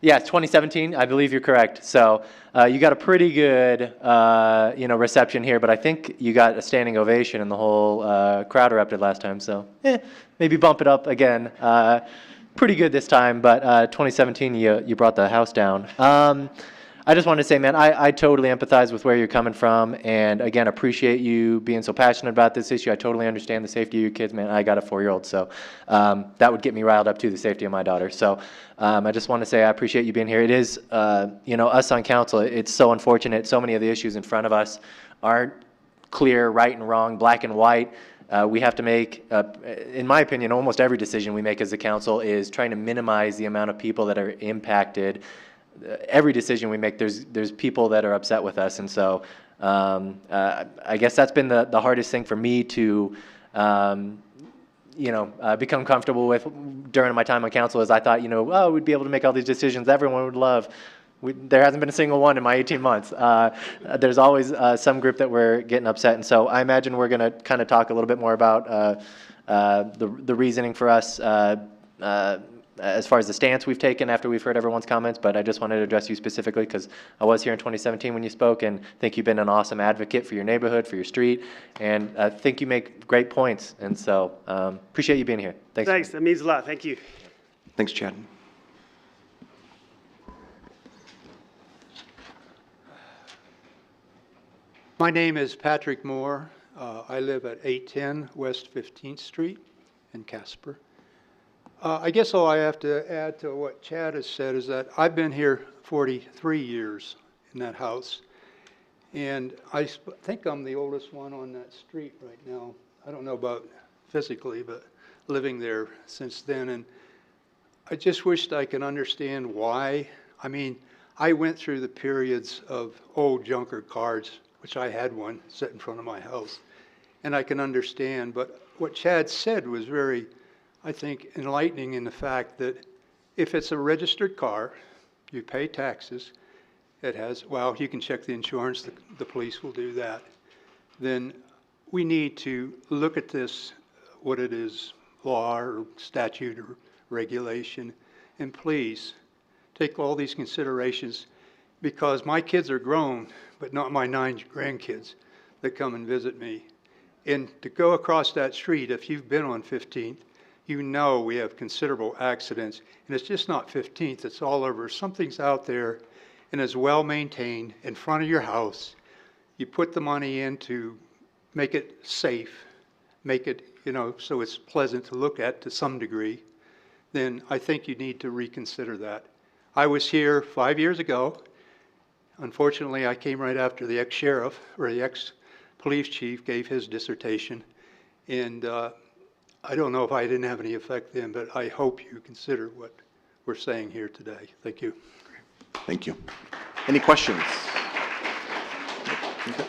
Yeah, 2017. I believe you're correct. So you got a pretty good, reception here, but I think you got a standing ovation and the whole crowd erupted last time. So maybe bump it up again. Pretty good this time, but 2017 you brought the house down. I just wanted to say, man, I totally empathize with where you're coming from, and again, appreciate you being so passionate about this issue. I totally understand the safety of your kids, man. I got a 4-year-old, so that would get me riled up too, the safety of my daughter. So I just want to say I appreciate you being here. It is, us on council, it's so unfortunate. So many of the issues in front of us aren't clear, right and wrong, black and white. We have to make, in my opinion, almost every decision we make as a council is trying to minimize the amount of people that are impacted. Every decision we make, there's people that are upset with us, and so I guess that's been the hardest thing for me to become comfortable with during my time on council. Is I thought we'd be able to make all these decisions everyone would love. There hasn't been a single one in my 18 months. There's always some group that we're getting upset, and so I imagine we're going to kind of talk a little bit more about the reasoning for us as far as the stance we've taken after we've heard everyone's comments, but I just wanted to address you specifically because I was here in 2017 when you spoke, and I think you've been an awesome advocate for your neighborhood, for your street, and I think you make great points, and so appreciate you being here. Thanks. That means a lot. Thank you. Thanks, Chad. My name is Patrick Moore. I live at 810 West 15th Street in Casper. I guess all I have to add to what Chad has said is that I've been here 43 years in that house, and I think I'm the oldest one on that street right now. I don't know about physically, but living there since then, and I just wished I could understand why. I mean, I went through the periods of old junker cars, which I had one set in front of my house, and I can understand, but what Chad said was very, I think, enlightening in the fact that if it's a registered car, you pay taxes, it has, well, you can check the insurance, the police will do that, then we need to look at this, what it is, law or statute or regulation, and please take all these considerations, because my kids are grown, but not my 9 grandkids that come and visit me. And to go across that street, if you've been on 15th, we have considerable accidents, and it's just not 15th, it's all over. Something's out there and is well maintained in front of your house. You put the money in to make it safe, make it, so it's pleasant to look at to some degree, then I think you need to reconsider that. I was here 5 years ago. Unfortunately, I came right after the ex-sheriff or the ex-police chief gave his dissertation, and I don't know if I didn't have any effect then, but I hope you consider what we're saying here today. Thank you. Thank you. Any questions? Okay.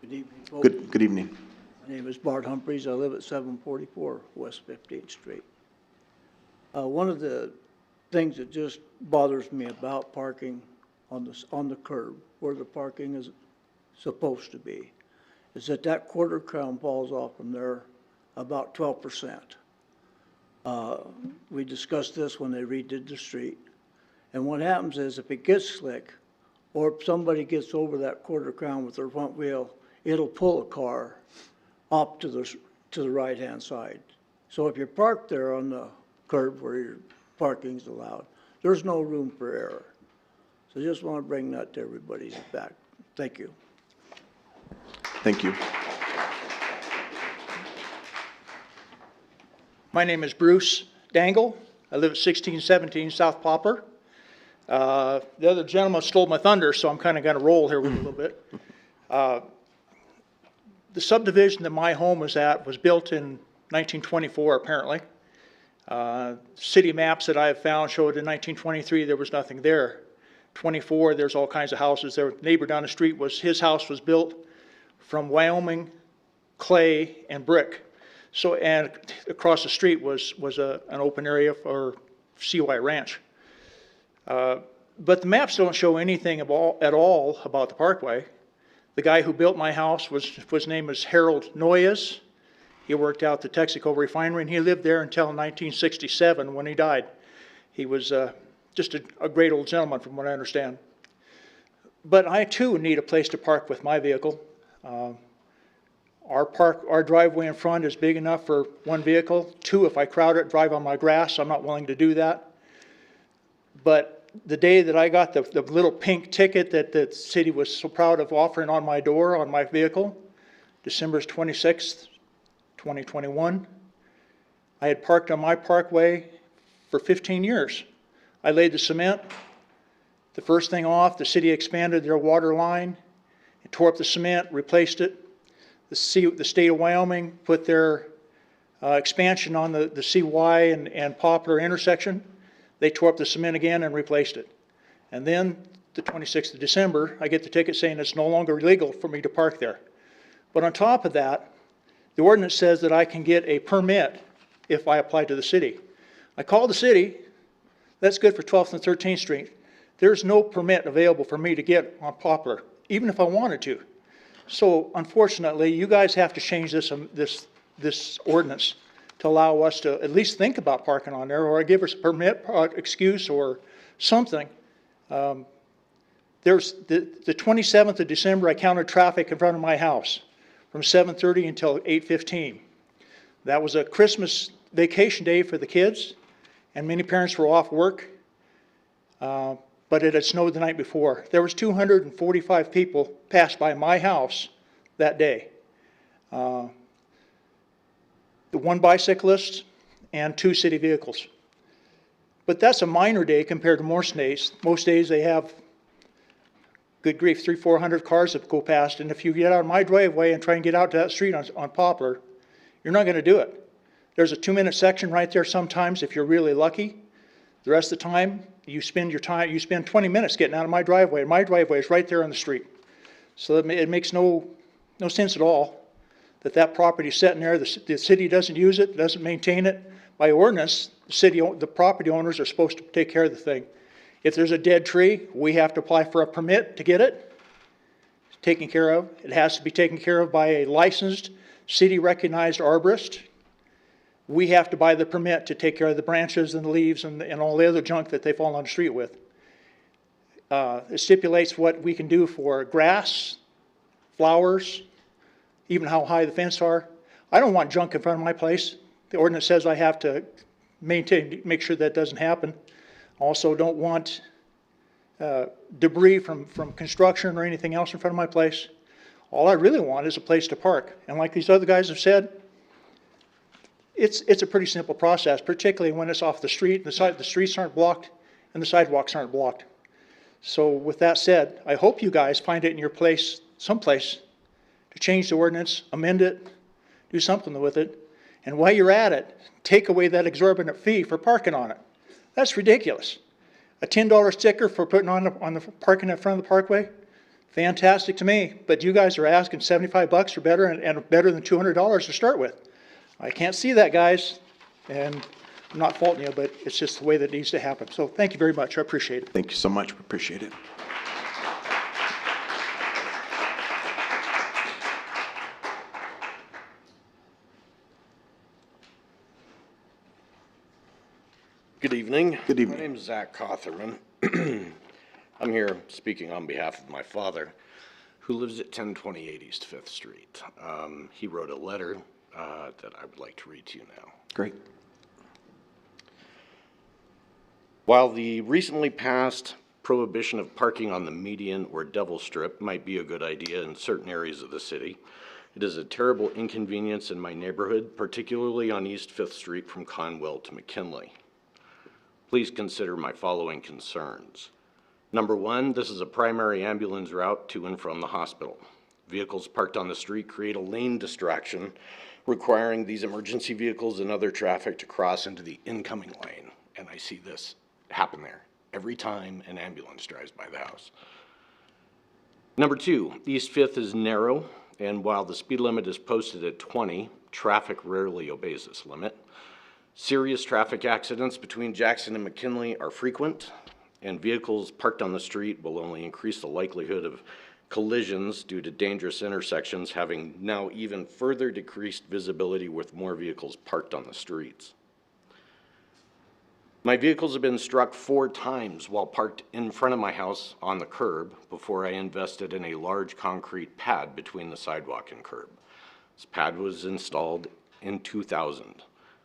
Good evening, folks. Good evening. My name is Bart Humphreys. I live at 744 West 15th Street. One of the things that just bothers me about parking on the curb where the parking is supposed to be is that quarter crown falls off from there about 12%. We discussed this when they redid the street, and what happens is if it gets slick or if somebody gets over that quarter crown with their front wheel, it'll pull a car up to the right hand side. So if you're parked there on the curb where your parking's allowed, there's no room for error. So I just want to bring that to everybody's back. Thank you. Thank you. My name is Bruce Dangle. I live at 1617 South Poplar. The other gentleman stole my thunder, so I'm kind of going to roll here with a little bit. The subdivision that my home was at was built in 1924, apparently. City maps that I have found showed in 1923 there was nothing there. 24, there's all kinds of houses there. The neighbor down the street, his house was built from Wyoming clay and brick. So, and across the street was an open area for CY Ranch. But the maps don't show anything at all about the parkway. The guy who built my house was named as Harold Noyes. He worked out the Texaco refinery, and he lived there until 1967 when he died. He was just a great old gentleman from what I understand. But I too need a place to park with my vehicle. Our driveway in front is big enough for one vehicle. Two, if I crowd it, drive on my grass, I'm not willing to do that. But the day that I got the little pink ticket that the city was so proud of offering on my door on my vehicle, December 26th, 2021, I had parked on my parkway for 15 years. I laid the cement. The first thing off, the city expanded their water line, and tore up the cement, replaced it. The state of Wyoming put their expansion on the CY and Poplar intersection. They tore up the cement again and replaced it. And then the 26th of December, I get the ticket saying it's no longer legal for me to park there. But on top of that, the ordinance says that I can get a permit if I apply to the city. I called the city. That's good for 12th and 13th Street. There's no permit available for me to get on Poplar, even if I wanted to. So unfortunately, you guys have to change this ordinance to allow us to at least think about parking on there, or give us a permit excuse or something. There's the 27th of December, I counted traffic in front of my house from 7:30 until 8:15. That was a Christmas vacation day for the kids, and many parents were off work. But it had snowed the night before. There was 245 people passed by my house that day. The one bicyclist and 2 city vehicles. But that's a minor day compared to most days. Most days they have, good grief, 300-400 cars that go past. And if you get out of my driveway and try and get out to that street on Poplar, you're not going to do it. There's a 2-minute section right there sometimes if you're really lucky. The rest of the time, you spend 20 minutes getting out of my driveway, and my driveway is right there on the street. So it makes no sense at all that property is sitting there. The city doesn't use it, doesn't maintain it. By ordinance, the property owners are supposed to take care of the thing. If there's a dead tree, we have to apply for a permit to get it taken care of. It has to be taken care of by a licensed, city-recognized arborist. We have to buy the permit to take care of the branches and the leaves and all the other junk that they fall on the street with. It stipulates what we can do for grass, flowers, even how high the fence are. I don't want junk in front of my place. The ordinance says I have to make sure that doesn't happen. Also don't want debris from construction or anything else in front of my place. All I really want is a place to park. And like these other guys have said, it's a pretty simple process, particularly when it's off the street, the streets aren't blocked and the sidewalks aren't blocked. So with that said, I hope you guys find it in your place, someplace, to change the ordinance, amend it, do something with it. And while you're at it, take away that exorbitant fee for parking on it. That's ridiculous. A $10 sticker for putting on the parking in front of the parkway, fantastic to me. But you guys are asking $75 or better, and better than $200 to start with. I can't see that, guys, and I'm not faulting you, but it's just the way that needs to happen. So thank you very much. I appreciate it. Thank you so much. We appreciate it. Good evening. Good evening. My name is Zach Cotherman. I'm here speaking on behalf of my father, who lives at 1028 East 5th Street. He wrote a letter that I would like to read to you now. Great. While the recently passed prohibition of parking on the median or Devil Strip might be a good idea in certain areas of the city, it is a terrible inconvenience in my neighborhood, particularly on East 5th Street from Conwell to McKinley. Please consider my following concerns. Number one, this is a primary ambulance route to and from the hospital. Vehicles parked on the street create a lane distraction, requiring these emergency vehicles and other traffic to cross into the incoming lane. And I see this happen there every time an ambulance drives by the house. Number two, East 5th is narrow, and while the speed limit is posted at 20, traffic rarely obeys this limit. Serious traffic accidents between Jackson and McKinley are frequent, and vehicles parked on the street will only increase the likelihood of collisions due to dangerous intersections, having now even further decreased visibility with more vehicles parked on the streets. My vehicles have been struck 4 times while parked in front of my house on the curb before I invested in a large concrete pad between the sidewalk and curb. This pad was installed in 2000.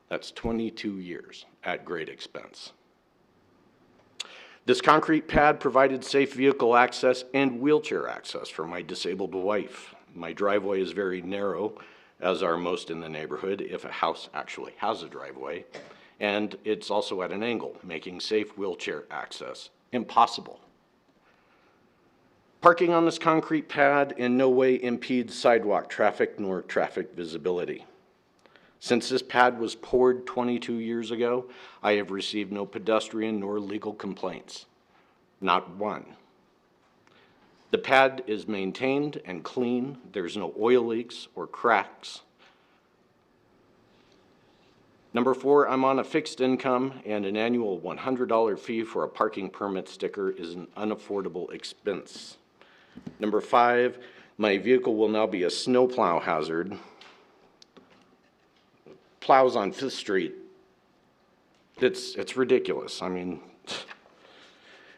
That's 22 years at great expense. This concrete pad provided safe vehicle access and wheelchair access for my disabled wife. My driveway is very narrow, as are most in the neighborhood, if a house actually has a driveway. And it's also at an angle, making safe wheelchair access impossible. Parking on this concrete pad in no way impedes sidewalk traffic nor traffic visibility. Since this pad was poured 22 years ago, I have received no pedestrian nor legal complaints. Not one. The pad is maintained and clean. There's no oil leaks or cracks. Number 4, I'm on a fixed income, and an annual $100 fee for a parking permit sticker is an unaffordable expense. Number 5, my vehicle will now be a snowplow hazard. Plows on 5th Street. It's ridiculous. I mean,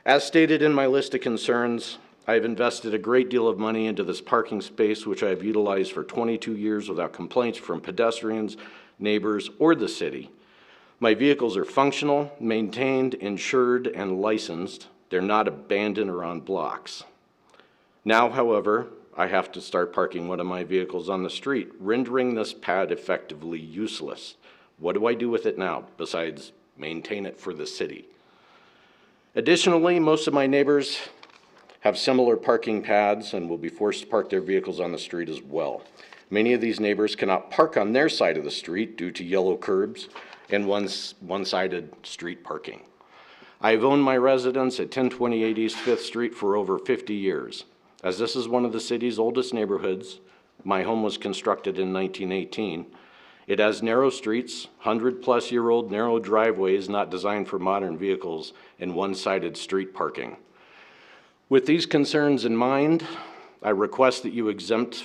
as stated in my list of concerns, I've invested a great deal of money into this parking space, which I've utilized for 22 years without complaints from pedestrians, neighbors, or the city. My vehicles are functional, maintained, insured, and licensed. They're not abandoned or on blocks. Now, however, I have to start parking one of my vehicles on the street, rendering this pad effectively useless. What do I do with it now, besides maintain it for the city? Additionally, most of my neighbors have similar parking pads and will be forced to park their vehicles on the street as well. Many of these neighbors cannot park on their side of the street due to yellow curbs and one-sided street parking. I've owned my residence at 1028 East 5th Street for over 50 years. As this is one of the city's oldest neighborhoods, my home was constructed in 1918. It has narrow streets, 100-plus-year-old narrow driveways not designed for modern vehicles, and one-sided street parking. With these concerns in mind, I request that you exempt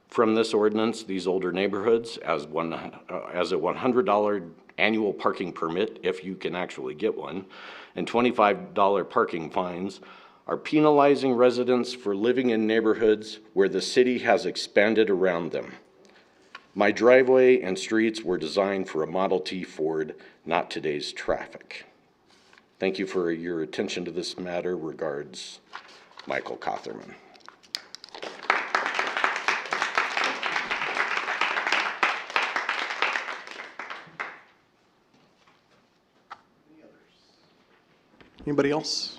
from this ordinance these older neighborhoods as a $100 annual parking permit, if you can actually get one, and $25 parking fines are penalizing residents for living in neighborhoods where the city has expanded around them. My driveway and streets were designed for a Model T Ford, not today's traffic. Thank you for your attention to this matter. Regards, Michael Cotherman. Anybody else?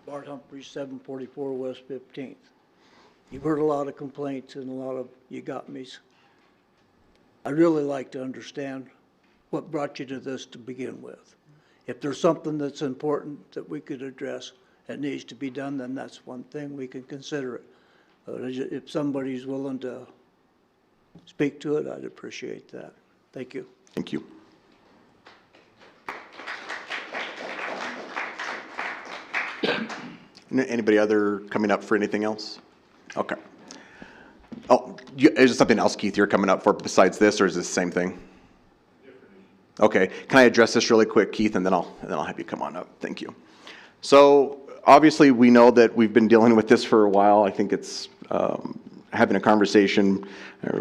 Bart Humphrey, 744 West 15th. You've heard a lot of complaints and a lot of you got me's. I'd really like to understand what brought you to this to begin with. If there's something that's important that we could address that needs to be done, then that's one thing we can consider it. But if somebody's willing to speak to it, I'd appreciate that. Thank you. Thank you. Anybody other coming up for anything else? Okay. Oh, is there something else, Keith, you're coming up for besides this, or is this the same thing? Okay. Can I address this really quick, Keith, and then I'll have you come on up. Thank you. So obviously, we know that we've been dealing with this for a while. I think it's having a conversation.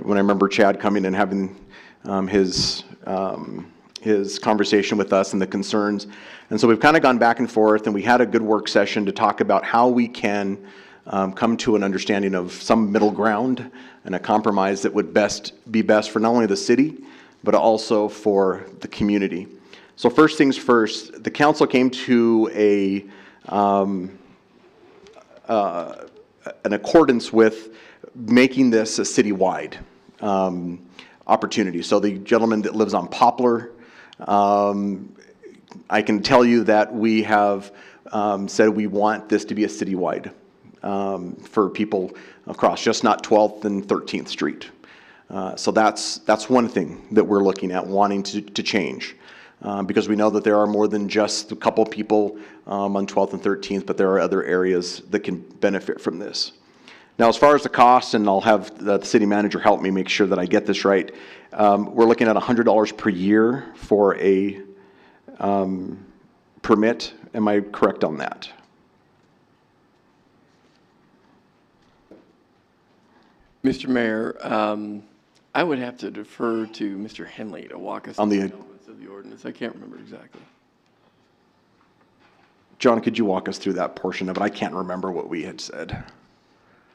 When I remember Chad coming and having his conversation with us and the concerns. And so we've kind of gone back and forth, and we had a good work session to talk about how we can come to an understanding of some middle ground and a compromise that would be best for not only the city, but also for the community. So first things first, the council came to an accordance with making this a citywide opportunity. So the gentleman that lives on Poplar, I can tell you that we have said we want this to be a citywide for people across, just not 12th and 13th Street. So that's one thing that we're looking at wanting to change. because we know that there are more than just a couple people on 12th and 13th, but there are other areas that can benefit from this. Now, as far as the cost, and I'll have the city manager help me make sure that I get this right, we're looking at $100 per year for a permit. Am I correct on that? Mr. Mayor, I would have to defer to Mr. Henley to walk us On through the- the elements of the ordinance. I can't remember exactly. John, could you walk us through that portion of it? I can't remember what we had said.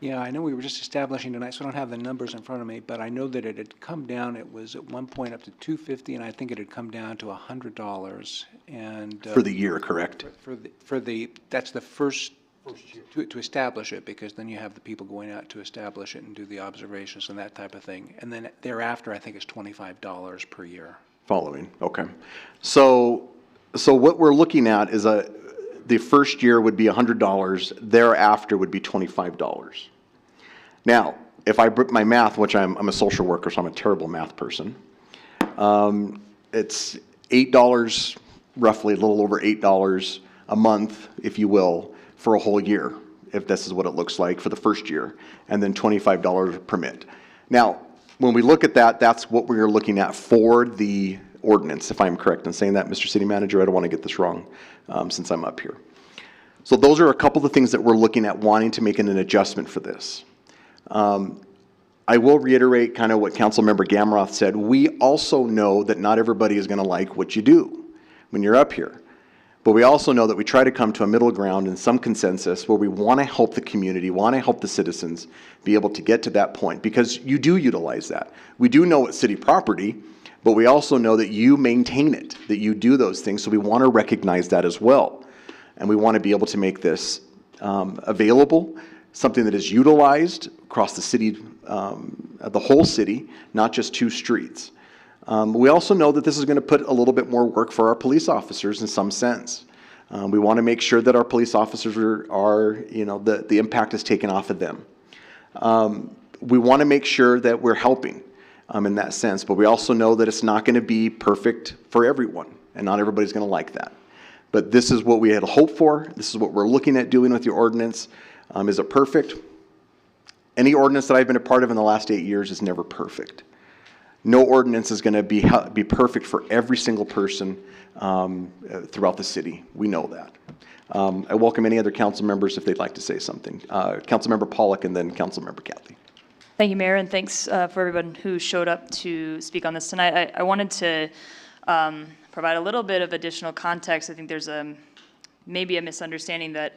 Yeah, I know we were just establishing tonight, so I don't have the numbers in front of me, but I know that it had come down, it was at one point up to $250, and I think it had come down to $100, and. For the year, correct? That's the first to establish it, because then you have the people going out to establish it and do the observations and that type of thing. And then thereafter, I think it's $25 per year. Following, okay. So what we're looking at is the first year would be $100, thereafter would be $25. Now, if I put my math, which I'm a social worker, so I'm a terrible math person, it's $8, roughly a little over $8 a month, if you will, for a whole year, if this is what it looks like for the first year, and then $25 a permit. Now, when we look at that, that's what we're looking at for the ordinance, if I'm correct in saying that, Mr. City Manager. I don't want to get this wrong since I'm up here. So those are a couple of the things that we're looking at wanting to make an adjustment for this. I will reiterate kind of what Councilmember Gamroth said. We also know that not everybody is going to like what you do when you're up here. But we also know that we try to come to a middle ground and some consensus where we want to help the community, want to help the citizens be able to get to that point, because you do utilize that. We do know it's city property, but we also know that you maintain it, that you do those things, so we want to recognize that as well. And we want to be able to make this available, something that is utilized across the city, the whole city, not just 2 streets. We also know that this is going to put a little bit more work for our police officers in some sense. We want to make sure that our police officers are the impact is taken off of them. We want to make sure that we're helping in that sense, but we also know that it's not going to be perfect for everyone, and not everybody's going to like that. But this is what we had hoped for. This is what we're looking at doing with the ordinance. Is it perfect? Any ordinance that I've been a part of in the last 8 years is never perfect. No ordinance is going to be perfect for every single person throughout the city. We know that. I welcome any other council members if they'd like to say something. Councilmember Pollock and then Councilmember Catley. Thank you, Mayor, and thanks for everyone who showed up to speak on this tonight. I wanted to provide a little bit of additional context. I think there's maybe a misunderstanding that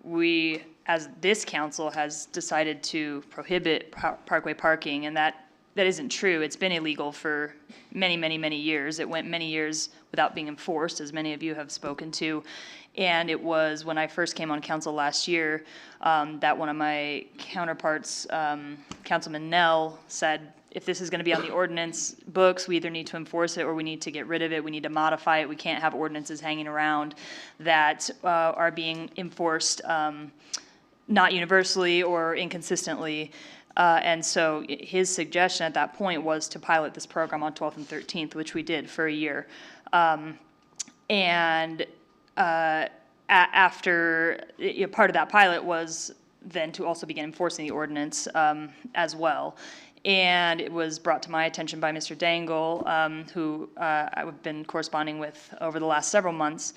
we, as this council, has decided to prohibit parkway parking, and that isn't true. It's been illegal for many, many, many years. It went many years without being enforced, as many of you have spoken to. And it was when I first came on council last year that one of my counterparts, Councilman Nell, said, if this is going to be on the ordinance books, we either need to enforce it or we need to get rid of it. We need to modify it. We can't have ordinances hanging around that are being enforced not universally or inconsistently. And so his suggestion at that point was to pilot this program on 12th and 13th, which we did for a year. After part of that pilot was then to also begin enforcing the ordinance as well. And it was brought to my attention by Mr. Dangle, who I've been corresponding with over the last several months.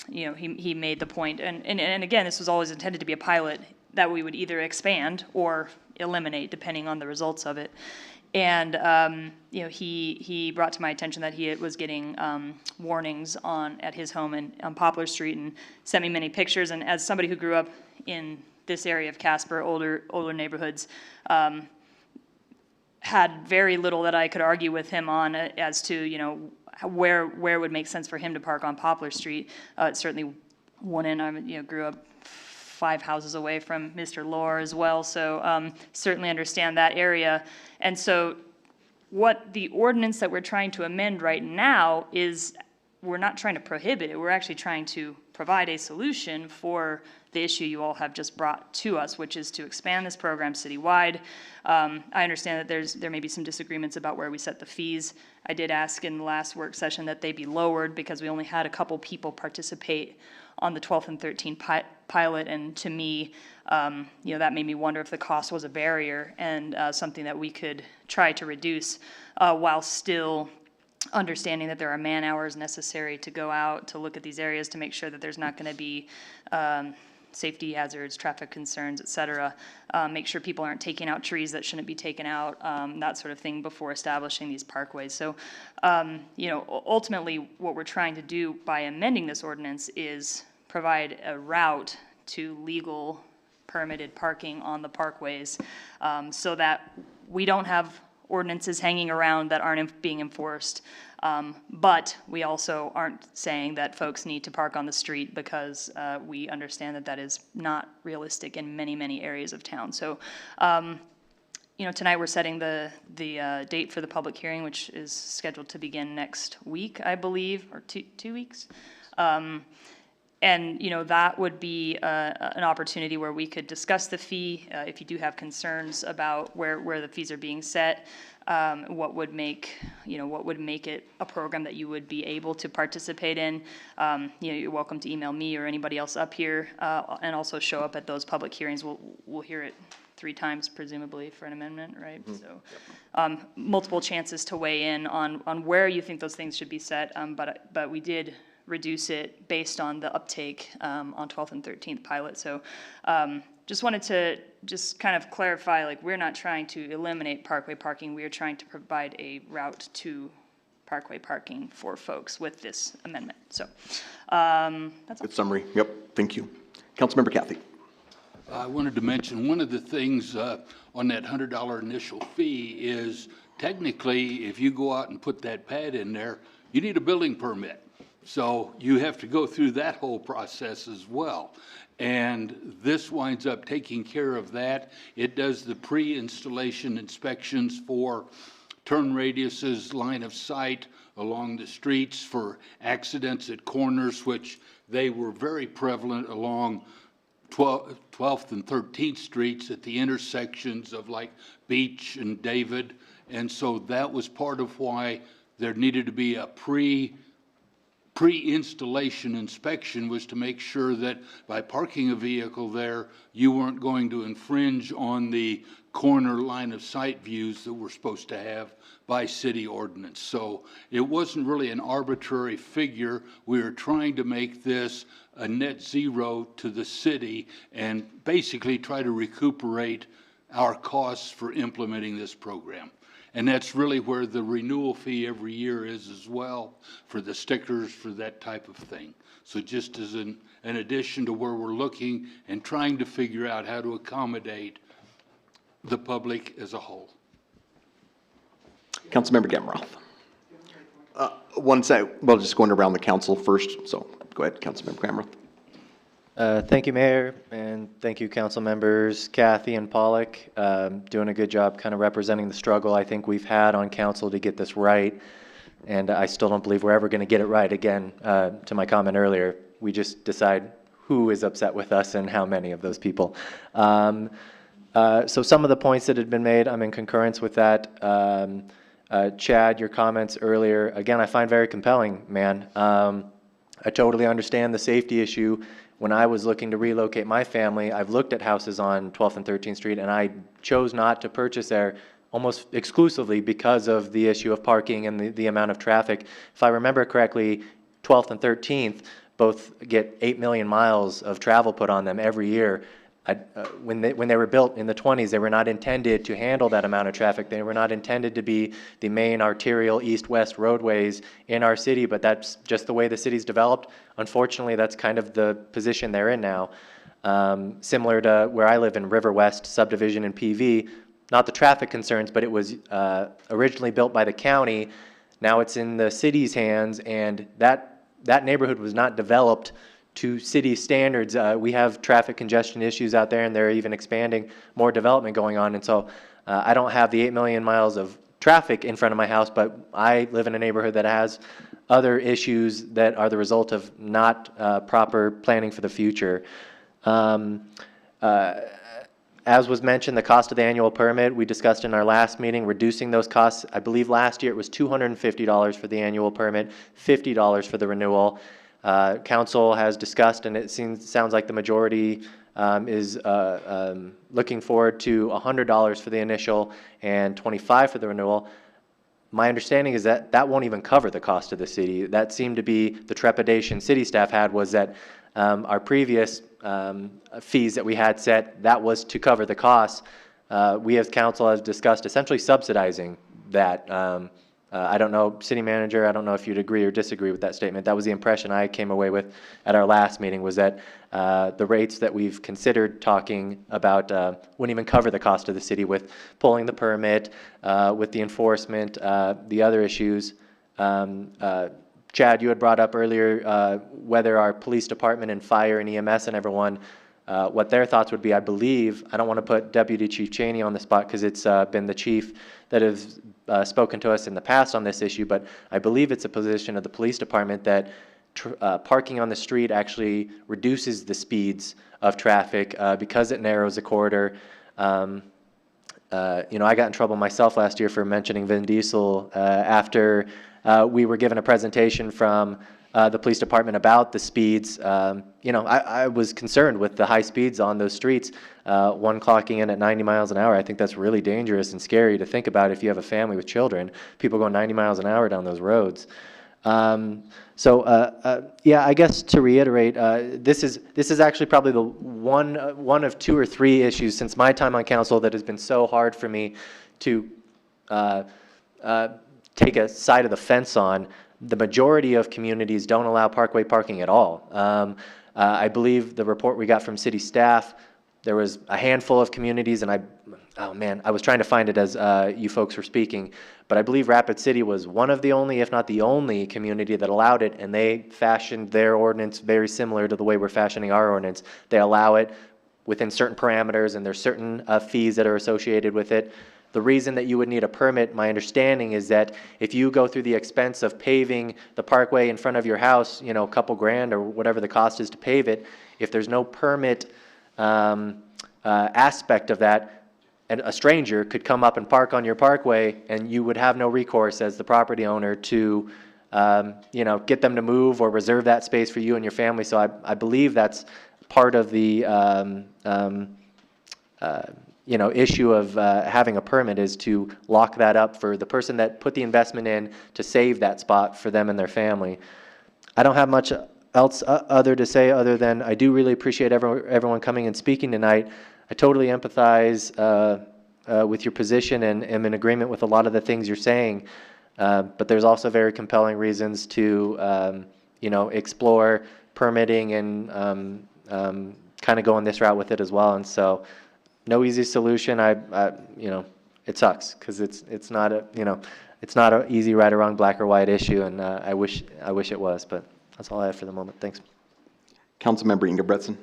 He made the point, and again, this was always intended to be a pilot that we would either expand or eliminate depending on the results of it. And he brought to my attention that he was getting warnings at his home on Poplar Street, and sent me many pictures. And as somebody who grew up in this area of Casper, older neighborhoods, had very little that I could argue with him on as to where it would make sense for him to park on Poplar Street. It certainly wouldn't. I grew up 5 houses away from Mr. Lohr as well, so certainly understand that area. And so what the ordinance that we're trying to amend right now is, we're not trying to prohibit it, we're actually trying to provide a solution for the issue you all have just brought to us, which is to expand this program citywide. I understand that there may be some disagreements about where we set the fees. I did ask in the last work session that they be lowered because we only had a couple people participate on the 12th and 13th pilot, and to me, that made me wonder if the cost was a barrier and something that we could try to reduce while still understanding that there are man hours necessary to go out to look at these areas to make sure that there's not going to be safety hazards, traffic concerns, et cetera. Make sure people aren't taking out trees that shouldn't be taken out, that sort of thing before establishing these parkways. So, ultimately what we're trying to do by amending this ordinance is provide a route to legal permitted parking on the parkways, so that we don't have ordinances hanging around that aren't being enforced. But we also aren't saying that folks need to park on the street because we understand that that is not realistic in many, many areas of town. So, tonight we're setting the date for the public hearing, which is scheduled to begin next week, I believe, or two weeks. And, that would be an opportunity where we could discuss the fee. If you do have concerns about where the fees are being set, what would make it a program that you would be able to participate in. You're welcome to email me or anybody else up here, and also show up at those public hearings. We'll hear it 3 times, presumably, for an amendment, right? Mm-hmm. So, multiple chances to weigh in on where you think those things should be set, but we did reduce it based on the uptake on 12th and 13th pilot. So just wanted to kind of clarify, we're not trying to eliminate parkway parking. We are trying to provide a route to parkway parking for folks with this amendment. So that's all. Good summary. Yep. Thank you. Councilmember Kathy. I wanted to mention one of the things on that $100 initial fee is technically if you go out and put that pad in there, you need a building permit. So you have to go through that whole process as well. And this winds up taking care of that. It does the pre-installation inspections for turn radiuses, line of sight along the streets, for accidents at corners, which they were very prevalent along 12th and 13th streets at the intersections of Beach and David. And so that was part of why there needed to be a pre-installation inspection, was to make sure that by parking a vehicle there, you weren't going to infringe on the corner line of sight views that we're supposed to have by city ordinance. So it wasn't really an arbitrary figure. We were trying to make this a net zero to the city and basically try to recuperate our costs for implementing this program. And that's really where the renewal fee every year is as well, for the stickers, for that type of thing. So just as an addition to where we're looking and trying to figure out how to accommodate the public as a whole. Councilmember Gamroth. One sec, well, just going around the council first, so go ahead, Councilmember Gamroth. Thank you, Mayor, and thank you, council members, Kathy and Pollock, doing a good job kind of representing the struggle I think we've had on council to get this right, and I still don't believe we're ever going to get it right. Again, to my comment earlier, we just decide who is upset with us and how many of those people. So some of the points that had been made, I'm in concurrence with that. Chad, your comments earlier, again, I find very compelling, man. I totally understand the safety issue. When I was looking to relocate my family, I've looked at houses on 12th and 13th Street, and I chose not to purchase there almost exclusively because of the issue of parking and the amount of traffic. If I remember correctly, 12th and 13th both get 8 million miles of travel put on them every year. When they were built in the 20s, they were not intended to handle that amount of traffic. They were not intended to be the main arterial east-west roadways in our city, but that's just the way the city's developed. Unfortunately, that's kind of the position they're in now. Similar to where I live in River West subdivision in PV, not the traffic concerns, but it was originally built by the county. Now it's in the city's hands, and that neighborhood was not developed to city standards. We have traffic congestion issues out there, and they're even expanding, more development going on. And so I don't have the 8 million miles of traffic in front of my house, but I live in a neighborhood that has other issues that are the result of not proper planning for the future. As was mentioned, the cost of the annual permit, we discussed in our last meeting, reducing those costs. I believe last year it was $250 for the annual permit, $50 for the renewal. Council has discussed, and it sounds like the majority is looking forward to $100 for the initial and $25 for the renewal. My understanding is that that won't even cover the cost of the city. That seemed to be the trepidation city staff had, was that our previous fees that we had set, that was to cover the costs. We as council has discussed essentially subsidizing that. I don't know, city manager, I don't know if you'd agree or disagree with that statement. That was the impression I came away with at our last meeting, was that the rates that we've considered talking about wouldn't even cover the cost of the city, with pulling the permit, with the enforcement, the other issues. Chad, you had brought up earlier whether our police department and fire and EMS and everyone, what their thoughts would be. I believe, I don't want to put Deputy Chief Cheney on the spot because it's been the chief that has spoken to us in the past on this issue, but I believe it's a position of the police department that parking on the street actually reduces the speeds of traffic because it narrows the corridor. You know, I got in trouble myself last year for mentioning Vin Diesel after we were given a presentation from the police department about the speeds. You know, I was concerned with the high speeds on those streets. One clocking in at 90 miles an hour. I think that's really dangerous and scary to think about if you have a family with children. People going 90 miles an hour down those roads. Yeah, I guess to reiterate, this is actually probably the one of two or three issues since my time on council that has been so hard for me to take a side of the fence on. The majority of communities don't allow parkway parking at all. I believe the report we got from city staff, there was a handful of communities, and oh man, I was trying to find it as you folks were speaking, but I believe Rapid City was one of the only, if not the only, community that allowed it, and they fashioned their ordinance very similar to the way we're fashioning our ordinance. They allow it within certain parameters, and there's certain fees that are associated with it. The reason that you would need a permit, my understanding, is that if you go through the expense of paving the parkway in front of your house, you know, a couple grand or whatever the cost is to pave it, if there's no permit aspect of that, and a stranger could come up and park on your parkway, and you would have no recourse as the property owner to, you know, get them to move or reserve that space for you and your family. So I believe that's part of the you know, issue of having a permit, is to lock that up for the person that put the investment in to save that spot for them and their family. I don't have much else other to say other than I do really appreciate everyone coming and speaking tonight. I totally empathize with your position and am in agreement with a lot of the things you're saying, but there's also very compelling reasons to you know, explore permitting and kind of going this route with it as well. And so, no easy solution. You know, it sucks because it's not a, you know, it's not an easy right or wrong, black or white issue, and I wish it was, but that's all I have for the moment. Thanks. Councilmember Ingebretson.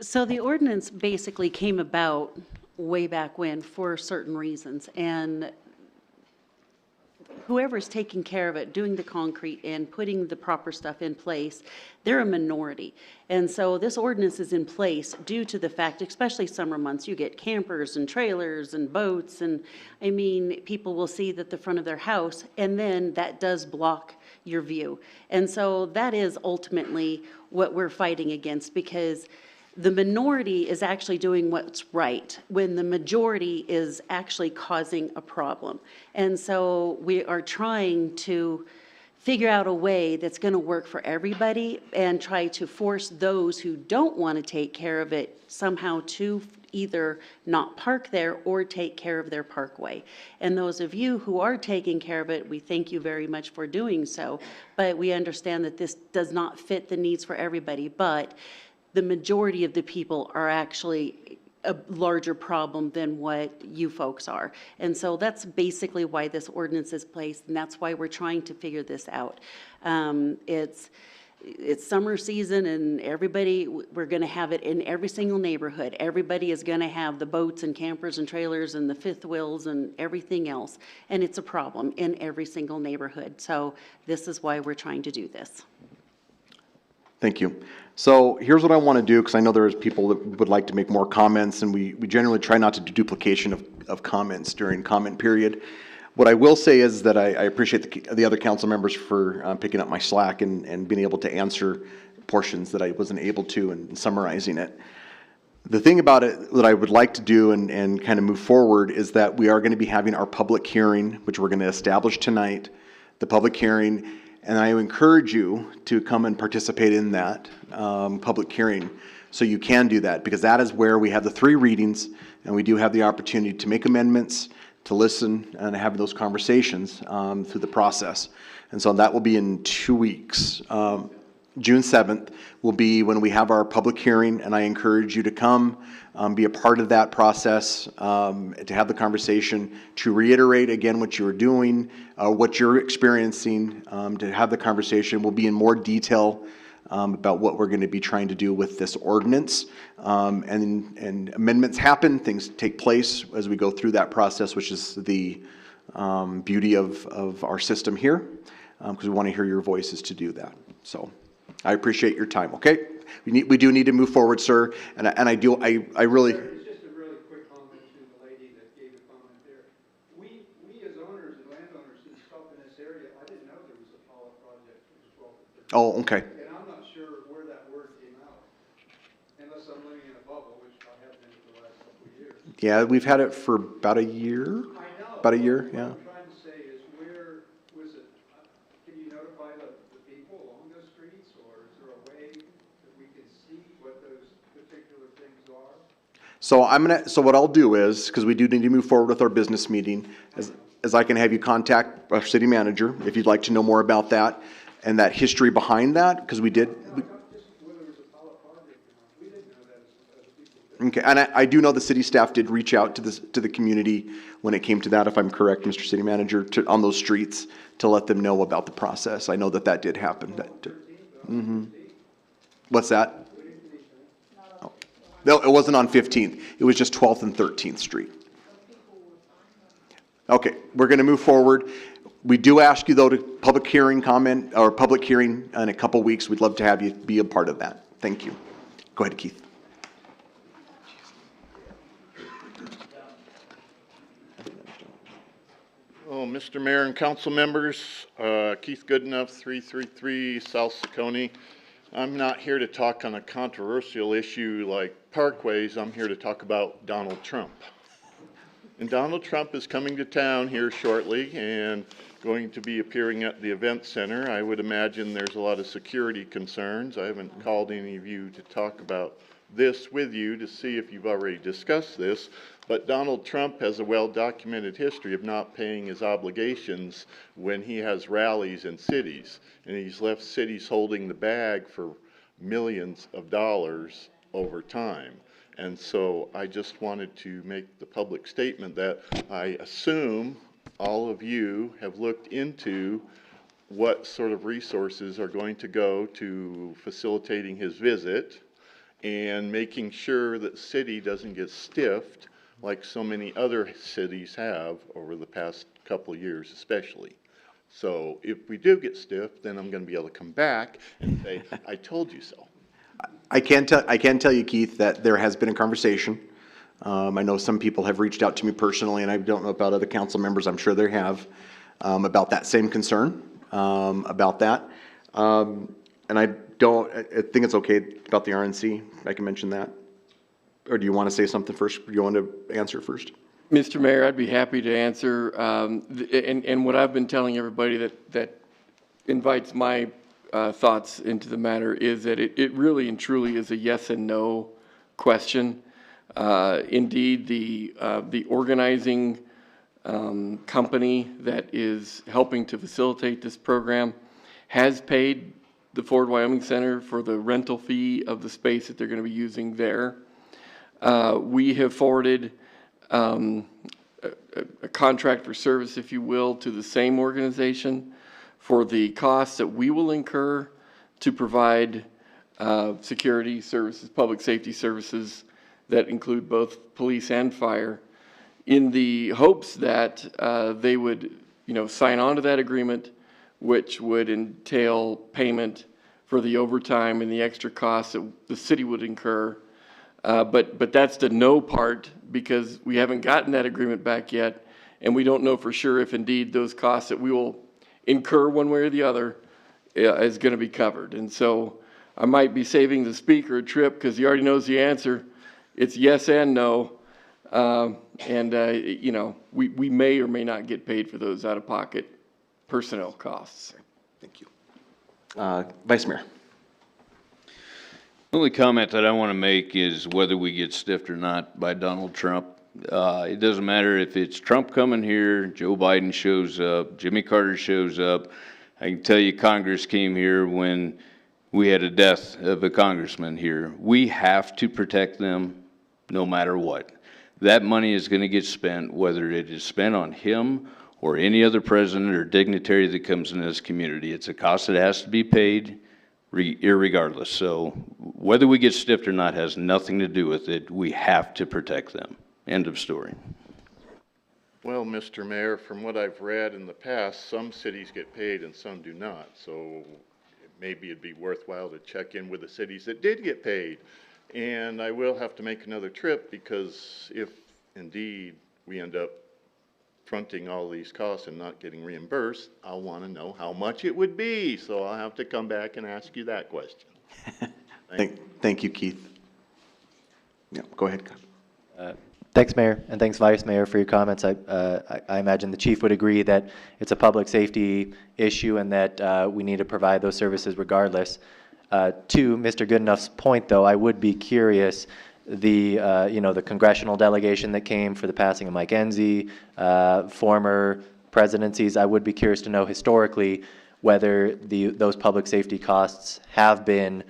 So the ordinance basically came about way back when for certain reasons, and whoever's taking care of it, doing the concrete and putting the proper stuff in place, they're a minority. And so this ordinance is in place due to the fact, especially summer months, you get campers and trailers and boats, and I mean, people will see that the front of their house, and then that does block your view. And so that is ultimately what we're fighting against, because the minority is actually doing what's right when the majority is actually causing a problem. And so we are trying to figure out a way that's going to work for everybody and try to force those who don't want to take care of it somehow to either not park there or take care of their parkway. And those of you who are taking care of it, we thank you very much for doing so. But we understand that this does not fit the needs for everybody. But the majority of the people are actually a larger problem than what you folks are. And so that's basically why this ordinance is placed, and that's why we're trying to figure this out. It's it's summer season and everybody, we're gonna have it in every single neighborhood. Everybody is gonna have the boats and campers and trailers and the fifth wheels and everything else. And it's a problem in every single neighborhood. So this is why we're trying to do this. Thank you. So here's what I want to do, because I know there's people that would like to make more comments, and we generally try not to do duplication of comments during comment period. What I will say is that I appreciate the other council members for picking up my slack and being able to answer portions that I wasn't able to and summarizing it. The thing about it that I would like to do and kind of move forward is that we are going to be having our public hearing, which we're going to establish tonight, the public hearing, and I encourage you to come and participate in that public hearing. So you can do that, because that is where we have the 3 readings, and we do have the opportunity to make amendments, to listen and have those conversations through the process. And so that will be in 2 weeks. June 7th will be when we have our public hearing, and I encourage you to come, be a part of that process, to have the conversation, to reiterate again what you're doing, what you're experiencing, to have the conversation. We'll be in more detail about what we're going to be trying to do with this ordinance. And amendments happen, things take place as we go through that process, which is the beauty of our system here, because we want to hear your voices to do that. So I appreciate your time, okay? We do need to move forward, sir, and I really... It's just a really quick comment to the lady that gave a comment there. We as owners and landowners who stop in this area, I didn't know there was a pilot project for 12 or 13. Oh, okay. And I'm not sure where that word came out, unless I'm living in a bubble, which I have been for the last couple of years. Yeah, we've had it for about a year. I know. About a year, yeah. What I'm trying to say is, where was it? Can you notify the people along those streets, or is there a way that we can see what those particular things are? So what I'll do is, because we do need to move forward with our business meeting, is I can have you contact our city manager if you'd like to know more about that and that history behind that, because we did. Okay, and I do know the city staff did reach out to the community when it came to that, if I'm correct, Mr. City Manager, on those streets to let them know about the process. I know that did happen. What's that? Oh. No, it wasn't on 15th. It was just 12th and 13th Street. Okay, we're going to move forward. We do ask you, though, to public hearing comment, or public hearing in a couple weeks. We'd love to have you be a part of that. Thank you. Go ahead, Keith. Oh, Mr. Mayor and council members, Keith Goodenough, 333 South Saconee. I'm not here to talk on a controversial issue like parkways. I'm here to talk about Donald Trump. And Donald Trump is coming to town here shortly and going to be appearing at the event center. I would imagine there's a lot of security concerns. I haven't called any of you to talk about this with you to see if you've already discussed this, but Donald Trump has a well-documented history of not paying his obligations when he has rallies in cities, and he's left cities holding the bag for millions of dollars over time. And so I just wanted to make the public statement that I assume all of you have looked into what sort of resources are going to go to facilitating his visit and making sure that the city doesn't get stiffed like so many other cities have over the past couple of years especially. So if we do get stiffed, then I'm going to be able to come back and say, I told you so. I can tell you, Keith, that there has been a conversation. I know some people have reached out to me personally, and I don't know about other council members, I'm sure they have, about that same concern, about that. And I think it's okay about the RNC. I can mention that. Or do you want to say something first? Do you want to answer first? Mr. Mayor, I'd be happy to answer. And what I've been telling everybody that invites my thoughts into the matter is that it really and truly is a yes and no question. Indeed, the organizing company that is helping to facilitate this program has paid the Ford Wyoming Center for the rental fee of the space that they're going to be using there. We have forwarded a contract for service, if you will, to the same organization for the costs that we will incur to provide security services, public safety services that include both police and fire, in the hopes that they would, sign on to that agreement, which would entail payment for the overtime and the extra costs that the city would incur. But that's the no part, because we haven't gotten that agreement back yet, and we don't know for sure if indeed those costs that we will incur one way or the other is going to be covered. And so I might be saving the speaker a trip because he already knows the answer. It's yes and no. We may or may not get paid for those out-of-pocket personnel costs. Thank you. Vice Mayor. The only comment that I want to make is whether we get stiffed or not by Donald Trump. It doesn't matter if it's Trump coming here, Joe Biden shows up, Jimmy Carter shows up. I can tell you Congress came here when we had a death of a congressman here. We have to protect them no matter what. That money is going to get spent, whether it is spent on him or any other president or dignitary that comes in this community. It's a cost that has to be paid irregardless. So whether we get stiffed or not has nothing to do with it. We have to protect them. End of story. Well, Mr. Mayor, from what I've read in the past, some cities get paid and some do not. So maybe it'd be worthwhile to check in with the cities that did get paid. And I will have to make another trip, because if indeed we end up fronting all these costs and not getting reimbursed, I'll want to know how much it would be. So I'll have to come back and ask you that question. Thank you, Keith. Yeah, go ahead. Thanks, Mayor, and thanks, Vice Mayor, for your comments. I imagine the chief would agree that it's a public safety issue and that we need to provide those services regardless. To Mr. Goodenough's point, though, I would be curious, the congressional delegation that came for the passing of Mike Enzi, former presidencies, I would be curious to know historically whether those public safety costs have been,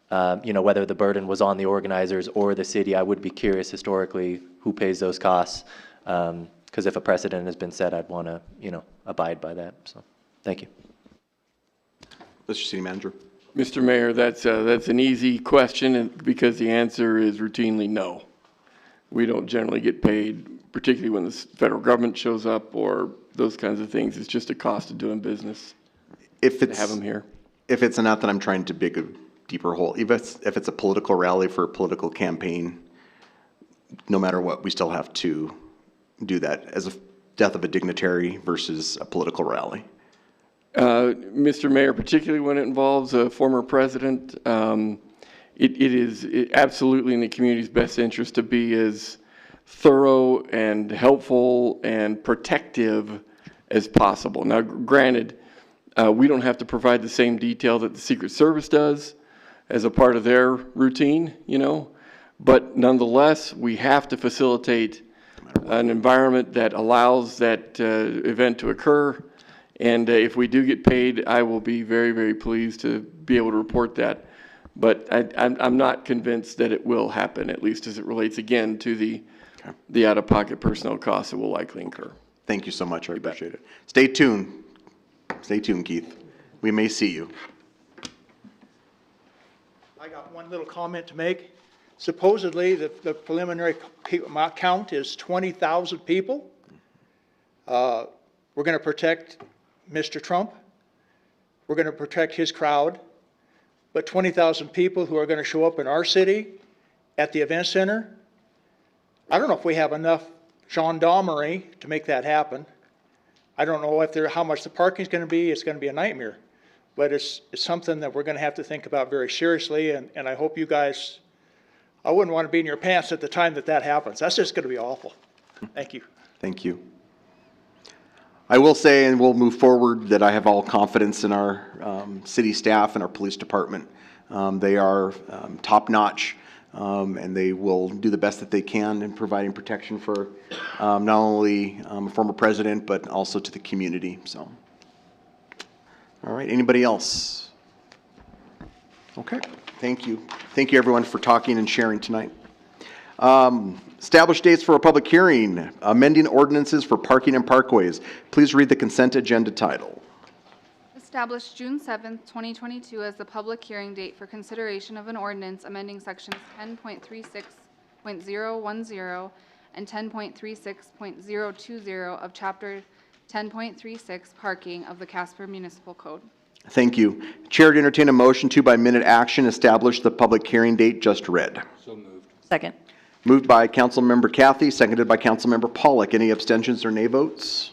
whether the burden was on the organizers or the city. I would be curious historically who pays those costs, because if a precedent has been set, I'd want to, abide by that. So, thank you. Mr. City Manager. Mr. Mayor, that's an easy question, because the answer is routinely no. We don't generally get paid, particularly when the federal government shows up or those kinds of things. It's just a cost of doing business. If it's, to have them here. If it's not that I'm trying to dig a deeper hole, if it's a political rally for a political campaign, no matter what, we still have to do that as a death of a dignitary versus a political rally. Mr. Mayor, particularly when it involves a former president, it is absolutely in the community's best interest to be as thorough and helpful and protective as possible. Now, granted, we don't have to provide the same detail that the Secret Service does as a part of their routine, but nonetheless, we have to facilitate an environment that allows that event to occur. And if we do get paid, I will be very, very pleased to be able to report that. But I'm not convinced that it will happen, at least as it relates, again, to the out-of-pocket personnel costs that will likely incur. Thank you so much. I appreciate it. Stay tuned. Stay tuned, Keith. We may see you. I got one little comment to make. Supposedly, the preliminary count is 20,000 people. We're going to protect Mr. Trump. We're going to protect his crowd. But 20,000 people who are going to show up in our city at the event center, I don't know if we have enough gendarmerie to make that happen. I don't know how much the parking is going to be. It's going to be a nightmare. But it's something that we're going to have to think about very seriously. And I hope you guys, I wouldn't want to be in your pants at the time that happens. That's just going to be awful. Thank you. Thank you. I will say, and we'll move forward, that I have all confidence in our city staff and our police department. They are top-notch, and they will do the best that they can in providing protection for not only a former president, but also to the community. So, all right, anybody else? Okay, thank you. Thank you, everyone, for talking and sharing tonight. Establish dates for a public hearing, amending ordinances for parking and parkways. Please read the consent agenda title. Mr. Establish June 7th, 2022 as the public hearing date for consideration of an ordinance amending sections 10.36.010 and 10.36.020 of Chapter 10.36 Parking of the Casper Municipal Code. Thank you. Chair to entertain a motion to, by minute action, establish the public hearing date just read. So moved. Second. Moved by Councilmember Cathy, seconded by Councilmember Pollock. Any abstentions or nay votes?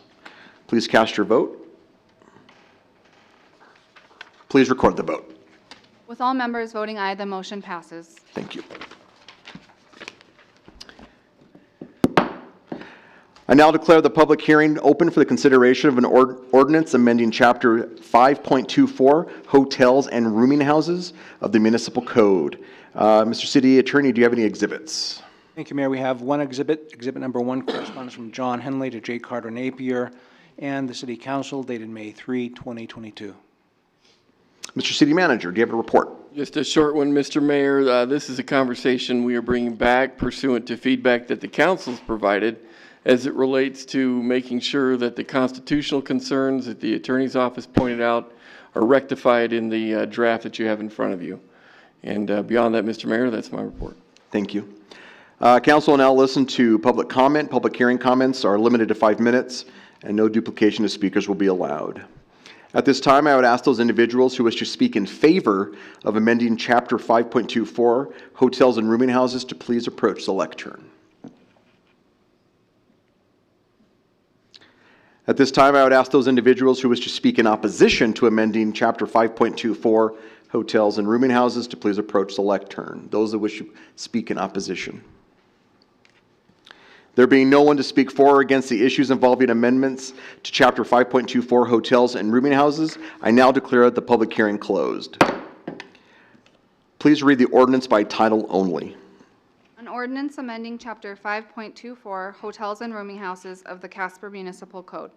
Please cast your vote. Please record the vote. With all members voting aye, the motion passes. Thank you. I now declare the public hearing open for the consideration of an ordinance amending Chapter 5.24, Hotels and Rooming Houses of the Municipal Code. Mr. City Attorney, do you have any exhibits? Thank you, Mayor. We have one exhibit. Exhibit number 1 corresponds from John Henley to J. Carter Napier and the City Council dated May 3, 2022. Mr. City Manager, do you have a report? Just a short one, Mr. Mayor. This is a conversation we are bringing back pursuant to feedback that the council's provided as it relates to making sure that the constitutional concerns that the Attorney's Office pointed out are rectified in the draft that you have in front of you. And beyond that, Mr. Mayor, that's my report. Thank you. Council will now listen to public comment. Public hearing comments are limited to 5 minutes, and no duplication of speakers will be allowed. At this time, I would ask those individuals who wish to speak in favor of amending Chapter 5.24, Hotels and Rooming Houses, to please approach the lectern. At this time, I would ask those individuals who wish to speak in opposition to amending Chapter 5.24, Hotels and Rooming Houses, to please approach the lectern. Those that wish to speak in opposition. There being no one to speak for or against the issues involving amendments to Chapter 5.24, Hotels and Rooming Houses, I now declare the public hearing closed. Please read the ordinance by title only. An ordinance amending Chapter 5.24 Hotels and Rooming Houses of the Casper Municipal Code.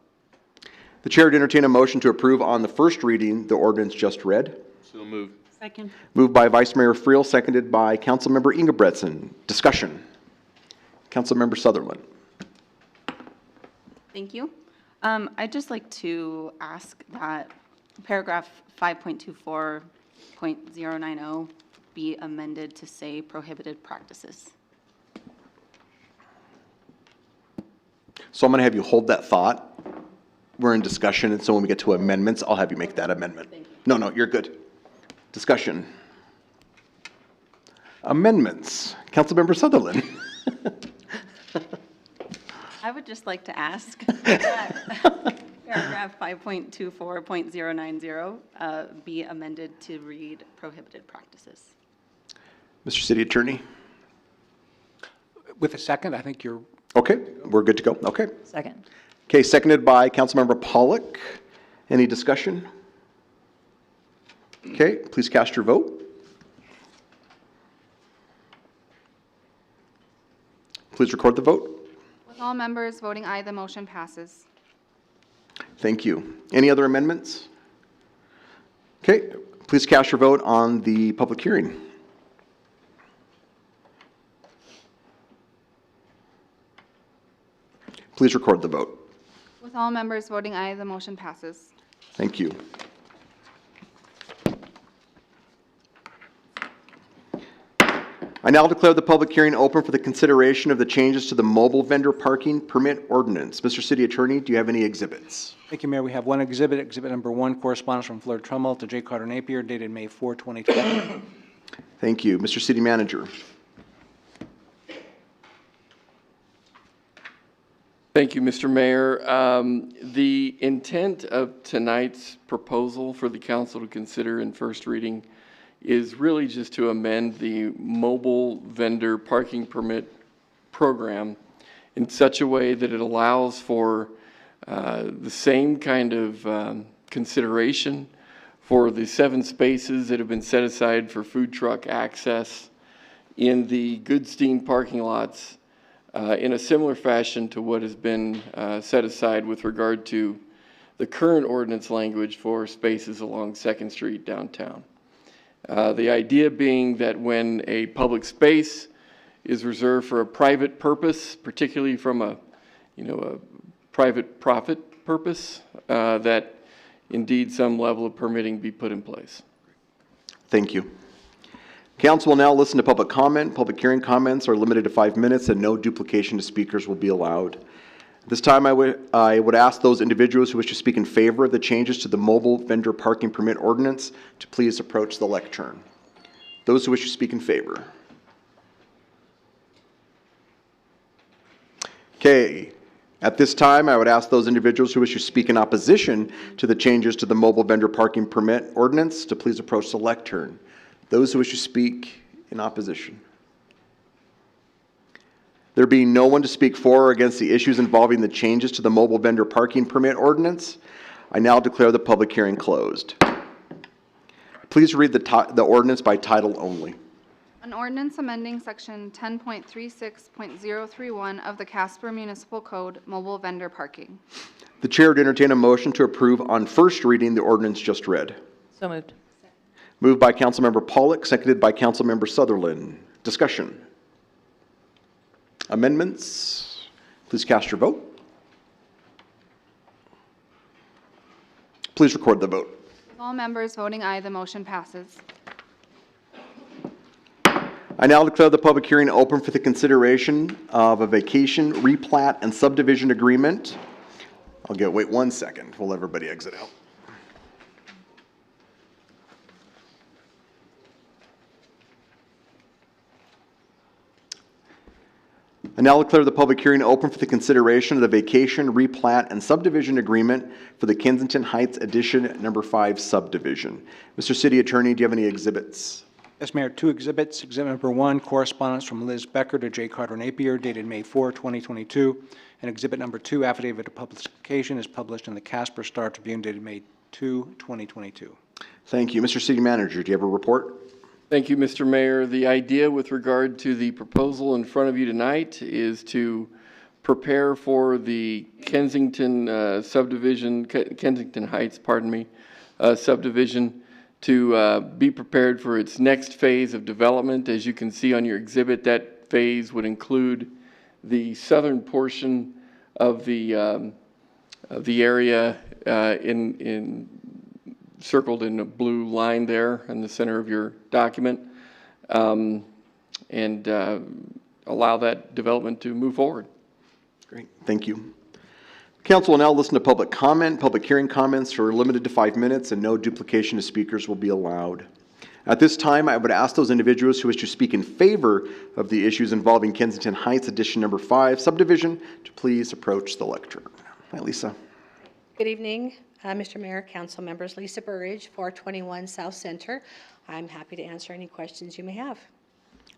The chair would entertain a motion to approve on the first reading the ordinance just read. So moved. Second. Moved by Vice Mayor Friel, seconded by Councilmember Ingebretson. Discussion. Councilmember Sutherland. Thank you. I'd just like to ask that paragraph 5.24.090 be amended to say prohibited practices. So I'm going to have you hold that thought. We're in discussion, and so when we get to amendments, I'll have you make that amendment. Thank you. No, you're good. Discussion. Amendments. Councilmember Sutherland. I would just like to ask that paragraph 5.24.090 be amended to read prohibited practices. Mr. City Attorney. With a second, I think you're... Okay, we're good to go. Okay. Second. Okay, seconded by Councilmember Pollock. Any discussion? Okay, please cast your vote. Please record the vote. With all members voting aye, the motion passes. Thank you. Any other amendments? Okay, please cast your vote on the public hearing. Please record the vote. With all members voting aye, the motion passes. Thank you. I now declare the public hearing open for the consideration of the changes to the mobile vendor parking permit ordinance. Mr. City Attorney, do you have any exhibits? Thank you, Mayor. We have one exhibit. Exhibit number 1 corresponds from Fleur Trummel to J. Carter Napier, dated May 4, 2020. Thank you. Mr. City Manager. Thank you, Mr. Mayor. The intent of tonight's proposal for the council to consider in first reading is really just to amend the mobile vendor parking permit program in such a way that it allows for the same kind of consideration for the 7 spaces that have been set aside for food truck access in the Goodstein parking lots in a similar fashion to what has been set aside with regard to the current ordinance language for spaces along 2nd Street downtown. The idea being that when a public space is reserved for a private purpose, particularly from a private profit purpose, that indeed some level of permitting be put in place. Thank you. Council will now listen to public comment. Public hearing comments are limited to 5 minutes and no duplication to speakers will be allowed. At this time, I would ask those individuals who wish to speak in favor of the changes to the mobile vendor parking permit ordinance to please approach the lectern. Those who wish to speak in favor. Okay. At this time, I would ask those individuals who wish to speak in opposition to the changes to the mobile vendor parking permit ordinance to please approach the lectern. Those who wish to speak in opposition. There being no one to speak for or against the issues involving the changes to the mobile vendor parking permit ordinance, I now declare the public hearing closed. Please read the ordinance by title only. An ordinance amending section 10.36.031 of the Casper Municipal Code, mobile vendor parking. The chair would entertain a motion to approve on first reading the ordinance just read. So moved. Moved by Councilmember Pollock, seconded by Councilmember Sutherland. Discussion. Amendments. Please cast your vote. Please record the vote. With all members voting aye, the motion passes. I now declare the public hearing open for the consideration of a vacation, replat, and subdivision agreement. Wait 1 second. We'll let everybody exit out. I now declare the public hearing open for the consideration of the vacation, replat, and subdivision agreement for the Kensington Heights Addition Number 5 subdivision. Mr. City Attorney, do you have any exhibits? Yes, Mayor, 2 exhibits. Exhibit number 1, correspondence from Liz Becker to J. Carter Napier, dated May 4, 2022. And exhibit number 2, affidavit of publication, is published in the Casper Star Tribune, dated May 2, 2022. Thank you. Mr. City Manager, do you have a report? Thank you, Mr. Mayor. The idea with regard to the proposal in front of you tonight is to prepare for the Kensington subdivision, Kensington Heights, subdivision, to be prepared for its next phase of development. As you can see on your exhibit, that phase would include the southern portion of the area circled in a blue line there in the center of your document, and allow that development to move forward. Great, thank you. Council will now listen to public comment. Public hearing comments are limited to 5 minutes and no duplication of speakers will be allowed. At this time, I would ask those individuals who wish to speak in favor of the issues involving Kensington Heights Addition Number 5 subdivision to please approach the lectern. Hi, Lisa. Good evening, Mr. Mayor, council members. Lisa Burridge, 421 South Center. I'm happy to answer any questions you may have.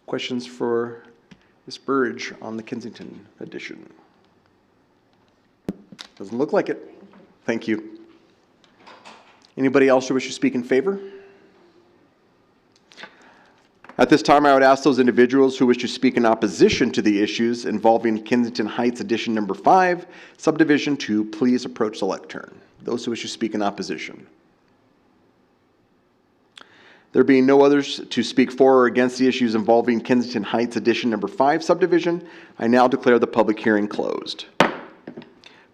Questions for Ms. Burridge on the Kensington Addition? Doesn't look like it. Thank you. Anybody else who wishes to speak in favor? At this time, I would ask those individuals who wish to speak in opposition to the issues involving Kensington Heights Addition Number 5 subdivision to please approach the lectern. Those who wish to speak in opposition. There being no others to speak for or against the issues involving Kensington Heights Addition Number 5 subdivision, I now declare the public hearing closed.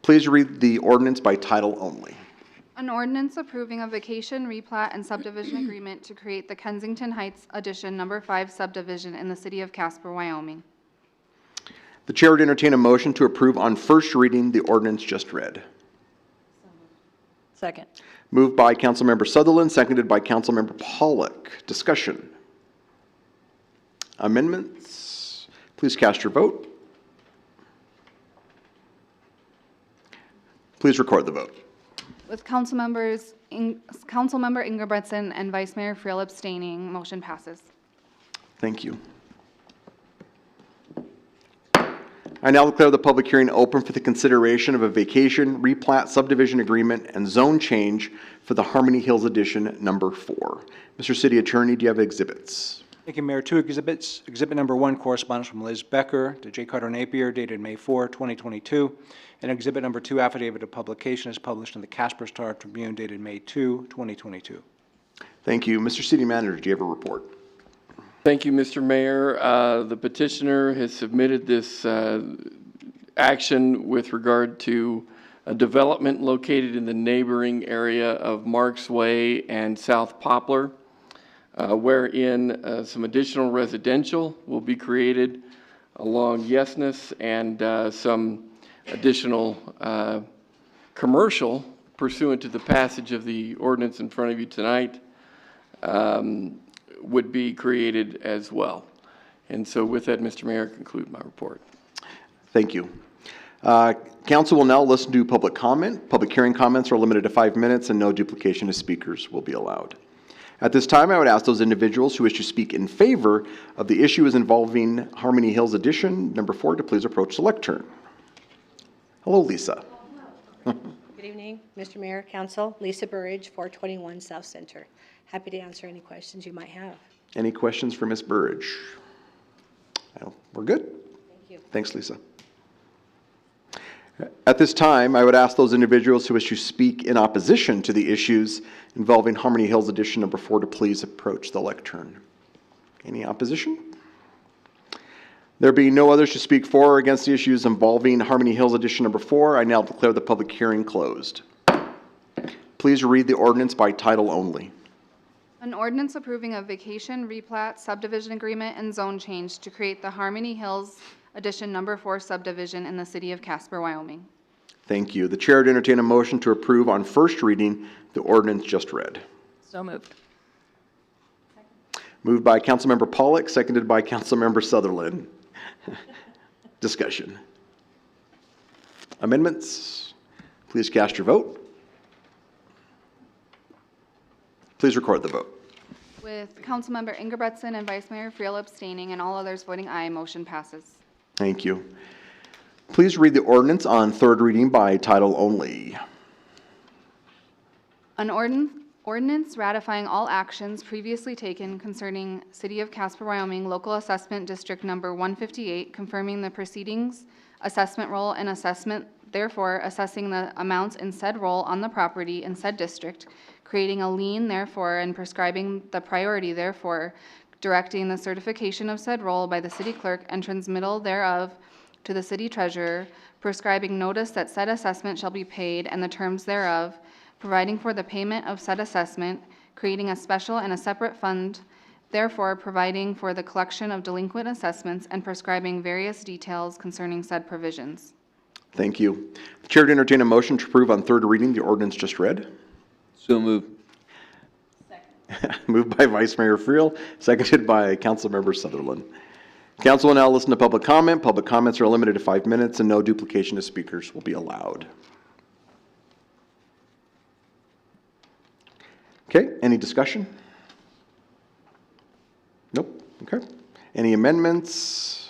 Please read the ordinance by title only. An ordinance approving a vacation, replat, and subdivision agreement to create the Kensington Heights Addition Number 5 subdivision in the city of Casper, Wyoming. The chair would entertain a motion to approve on first reading the ordinance just read. Second. Moved by Councilmember Sutherland, seconded by Councilmember Pollock. Discussion. Amendments. Please cast your vote. Please record the vote. With Councilmember Ingebretson and Vice Mayor Friel abstaining, motion passes. Thank you. I now declare the public hearing open for the consideration of a vacation, replat, subdivision agreement, and zone change for the Harmony Hills Addition Number 4. Mr. City Attorney, do you have exhibits? Thank you, Mayor. 2 exhibits. Exhibit number 1, correspondence from Liz Becker to J. Carter Napier, dated May 4, 2022. And exhibit number 2, affidavit of publication, is published in the Casper Star Tribune, dated May 2, 2022. Thank you. Mr. City Manager, do you have a report? Thank you, Mr. Mayor. The petitioner has submitted this action with regard to a development located in the neighboring area of Marks Way and South Poplar, wherein some additional residential will be created along Yesness and some additional commercial pursuant to the passage of the ordinance in front of you tonight would be created as well. And so with that, Mr. Mayor, I conclude my report. Thank you. Council will now listen to public comment. Public hearing comments are limited to 5 minutes and no duplication of speakers will be allowed. At this time, I would ask those individuals who wish to speak in favor of the issues involving Harmony Hills Edition, number 4, to please approach the lectern. Hello, Lisa. Good evening, Mr. Mayor, Council. Lisa Burridge, 421 South Center. Happy to answer any questions you might have. Any questions for Ms. Burridge? We're good? Thank you. Thanks, Lisa. At this time, I would ask those individuals who wish to speak in opposition to the issues involving Harmony Hills Edition number 4 to please approach the lectern. Any opposition? There being no others to speak for or against the issues involving Harmony Hills Edition number 4, I now declare the public hearing closed. Please read the ordinance by title only. An ordinance approving a vacation replat, subdivision agreement, and zone change to create the Harmony Hills Edition number 4 subdivision in the city of Casper, Wyoming. Thank you. The chair would entertain a motion to approve on first reading the ordinance just read. So moved. Moved by Councilmember Pollock, seconded by Councilmember Sutherland. Discussion. Amendments? Please cast your vote. Please record the vote. With Councilmember Ingebretson and Vice Mayor Friel abstaining and all others voting aye, motion passes. Thank you. Please read the ordinance on third reading by title only. An ordinance ratifying all actions previously taken concerning City of Casper, Wyoming, Local Assessment District Number 158, confirming the proceedings, assessment roll, and assessment, therefore assessing the amounts in said roll on the property in said district, creating a lien, therefore, and prescribing the priority, therefore, directing the certification of said roll by the city clerk and transmittal thereof to the city treasurer, prescribing notice that said assessment shall be paid and the terms thereof, providing for the payment of said assessment, creating a special and a separate fund, therefore providing for the collection of delinquent assessments and prescribing various details concerning said provisions. Thank you. The chair to entertain a motion to approve on third reading the ordinance just read. So moved. Moved by Vice Mayor Friel, seconded by Councilmember Sutherland. Council will now listen to public comment. Public comments are limited to 5 minutes and no duplication of speakers will be allowed. Okay, any discussion? Nope, okay. Any amendments?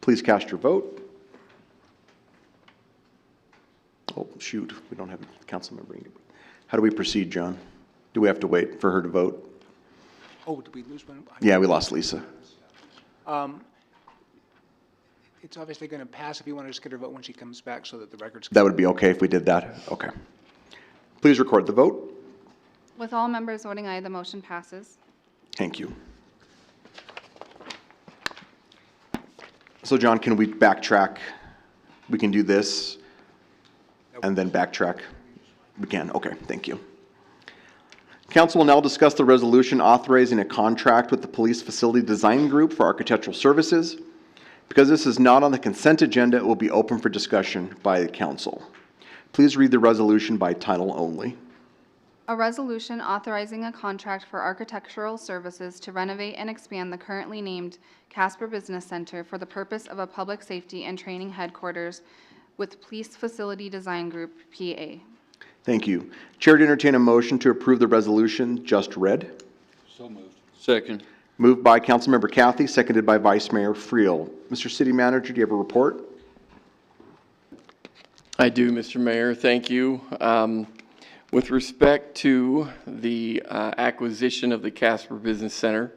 Please cast your vote. Oh, shoot, we don't have a council member. How do we proceed, John? Do we have to wait for her to vote? Oh, did we lose one? Yeah, we lost Lisa. It's obviously going to pass if you want to just get her vote when she comes back so that the record's... That would be okay if we did that? Okay. Please record the vote. With all members voting aye, the motion passes. Thank you. So, John, can we backtrack? We can do this and then backtrack? We can. Okay, thank you. Council will now discuss the resolution authorizing a contract with the Police Facility Design Group for architectural services. Because this is not on the consent agenda, it will be open for discussion by the council. Please read the resolution by title only. A resolution authorizing a contract for architectural services to renovate and expand the currently named Casper Business Center for the purpose of a public safety and training headquarters with Police Facility Design Group, PA. Thank you. Chair to entertain a motion to approve the resolution just read. So moved. Second. Moved by Councilmember Cathy, seconded by Vice Mayor Friel. Mr. City Manager, do you have a report? I do, Mr. Mayor. Thank you. With respect to the acquisition of the Casper Business Center,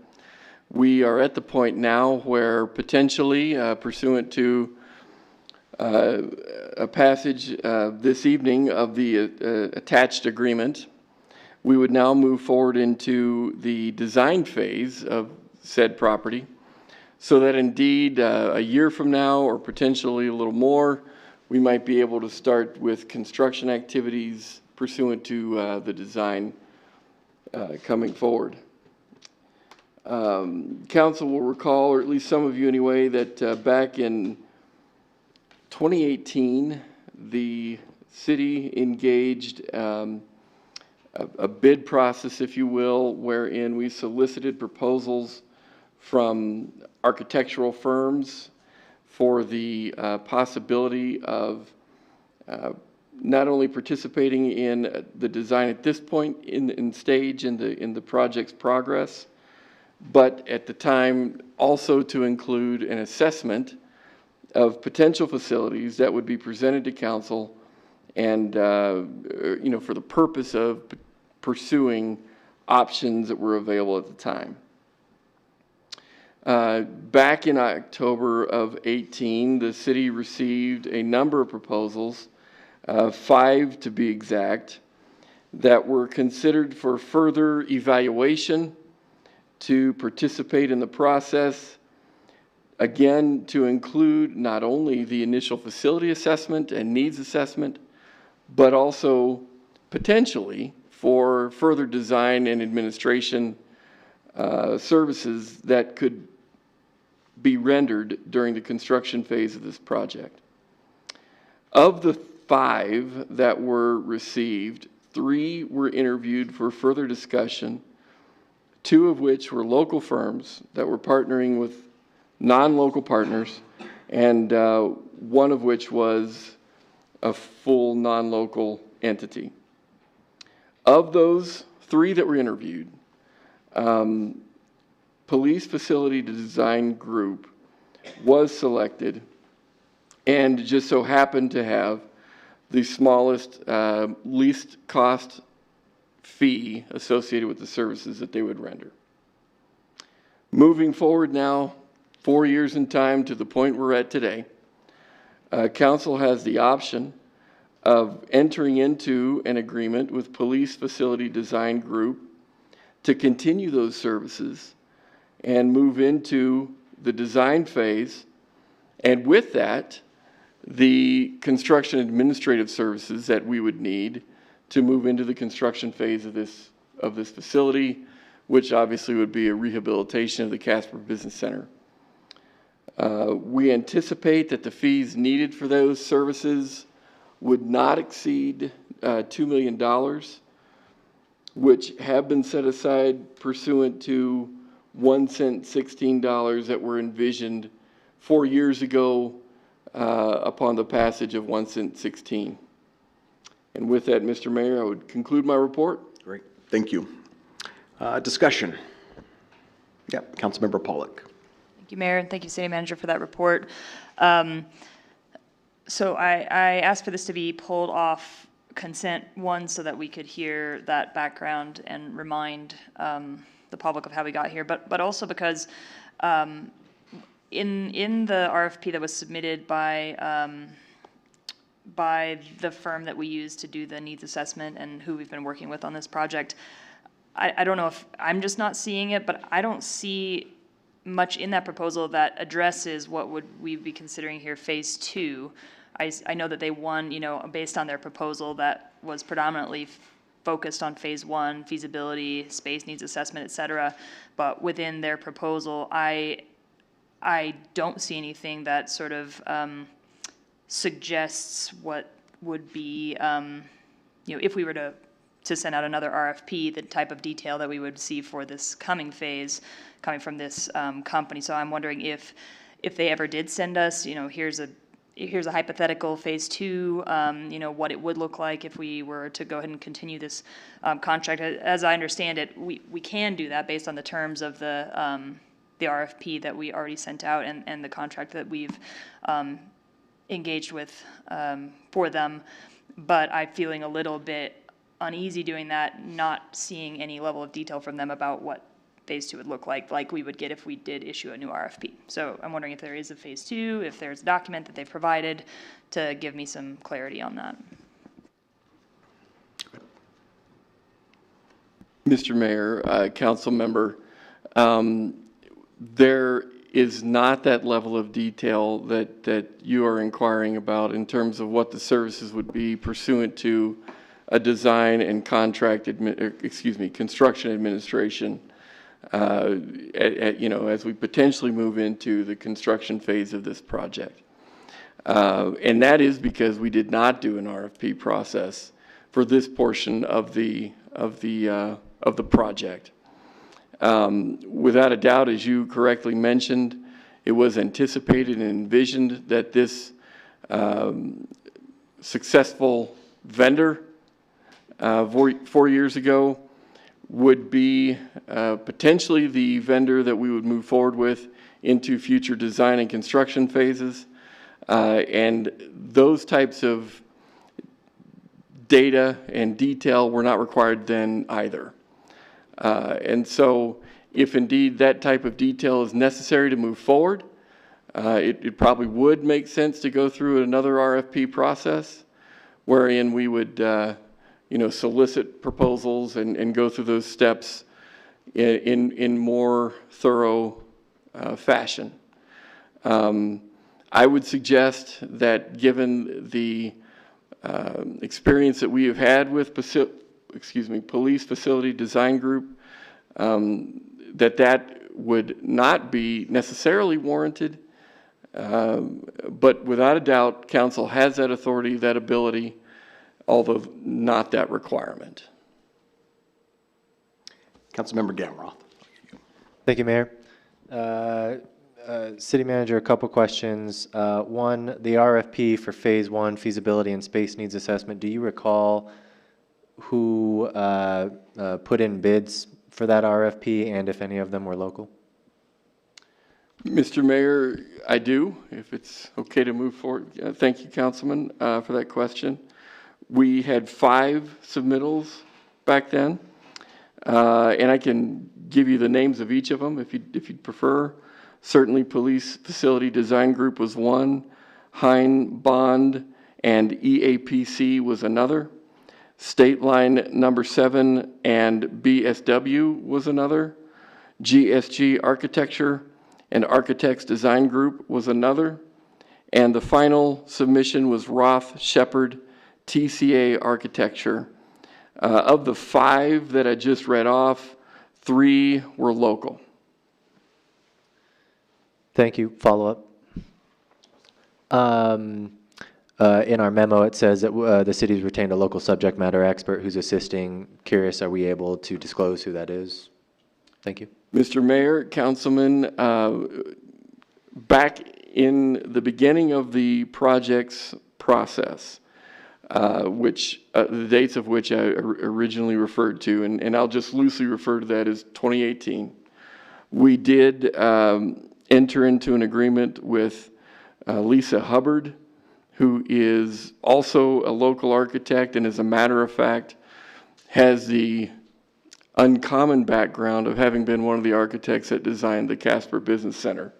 we are at the point now where potentially pursuant to a passage this evening of the attached agreement, we would now move forward into the design phase of said property so that indeed a year from now or potentially a little more, we might be able to start with construction activities pursuant to the design coming forward. Council will recall, or at least some of you anyway, that back in 2018, the city engaged a bid process, if you will, wherein we solicited proposals from architectural firms for the possibility of not only participating in the design at this point in stage in the project's progress, but at the time also to include an assessment of potential facilities that would be presented to council and for the purpose of pursuing options that were available at the time. Back in October of 18, the city received a number of proposals, 5 to be exact, that were considered for further evaluation to participate in the process, again, to include not only the initial facility assessment and needs assessment, but also potentially for further design and administration services that could be rendered during the construction phase of this project. Of the 5 that were received, 3 were interviewed for further discussion, 2 of which were local firms that were partnering with non-local partners, and 1 of which was a full non-local entity. Of those 3 that were interviewed, Police Facility Design Group was selected and just so happened to have the smallest, least cost fee associated with the services that they would render. Moving forward now, 4 years in time to the point we're at today, council has the option of entering into an agreement with Police Facility Design Group to continue those services and move into the design phase, and with that, the construction administrative services that we would need to move into the construction phase of this facility, which obviously would be a rehabilitation of the Casper Business Center. We anticipate that the fees needed for those services would not exceed $2 million, which have been set aside pursuant to 1 cent $16 that were envisioned 4 years ago upon the passage of 1 cent 16. And with that, Mr. Mayor, I would conclude my report. Great, thank you. Discussion. Yep, Councilmember Pollock. Thank you, Mayor, and thank you, City Manager, for that report. So I asked for this to be pulled off consent, one, so that we could hear that background and remind the public of how we got here, but also because in the RFP that was submitted by the firm that we use to do the needs assessment and who we've been working with on this project, I don't know if I'm just not seeing it, but I don't see much in that proposal that addresses what would we be considering here phase 2. I know that they won, based on their proposal that was predominantly focused on phase 1, feasibility, space needs assessment, et cetera. But within their proposal, I don't see anything that sort of suggests what would be, if we were to send out another RFP, the type of detail that we would see for this coming phase coming from this company. So I'm wondering if they ever did send us, here's a hypothetical phase 2, what it would look like if we were to go ahead and continue this contract. As I understand it, we can do that based on the terms of the RFP that we already sent out and the contract that we've engaged with for them. But I'm feeling a little bit uneasy doing that, not seeing any level of detail from them about what phase 2 would look like we would get if we did issue a new RFP. So I'm wondering if there is a phase 2, if there's a document that they've provided to give me some clarity on that. Mr. Mayor, council member, there is not that level of detail that you are inquiring about in terms of what the services would be pursuant to a design and construction administration, as we potentially move into the construction phase of this project. And that is because we did not do an RFP process for this portion of the project. Without a doubt, as you correctly mentioned, it was anticipated and envisioned that this successful vendor 4 years ago would be potentially the vendor that we would move forward with into future design and construction phases. And those types of data and detail were not required then either. And so if indeed that type of detail is necessary to move forward, it probably would make sense to go through another RFP process wherein we would solicit proposals and go through those steps in more thorough fashion. I would suggest that given the experience that we have had with Police Facility Design Group, that would not be necessarily warranted, but without a doubt, council has that authority, that ability, although not that requirement. Councilmember Gamroth. Thank you, Mayor. City Manager, a couple questions. One, the RFP for Phase 1 feasibility and space needs assessment, do you recall who put in bids for that RFP and if any of them were local? Mr. Mayor, I do, if it's okay to move forward. Thank you, Councilman, for that question. We had 5 submittals back then, and I can give you the names of each of them if you'd prefer. Certainly, Police Facility Design Group was one, Hein Bond and EAPC was another, State Line Number 7 and BSW was another, GSG Architecture and Architects Design Group was another, and the final submission was Roth Shepard TCA Architecture. Of the 5 that I just read off, 3 were local. Thank you. Follow up. In our memo, it says that the city's retained a local subject matter expert who's assisting. Curious, are we able to disclose who that is? Thank you. Mr. Mayor, Councilman, back in the beginning of the project's process, which the dates of which I originally referred to, and I'll just loosely refer to that as 2018, we did enter into an agreement with Lisa Hubbard, who is also a local architect and, as a matter of fact, has the uncommon background of having been one of the architects that designed the Casper Business Center,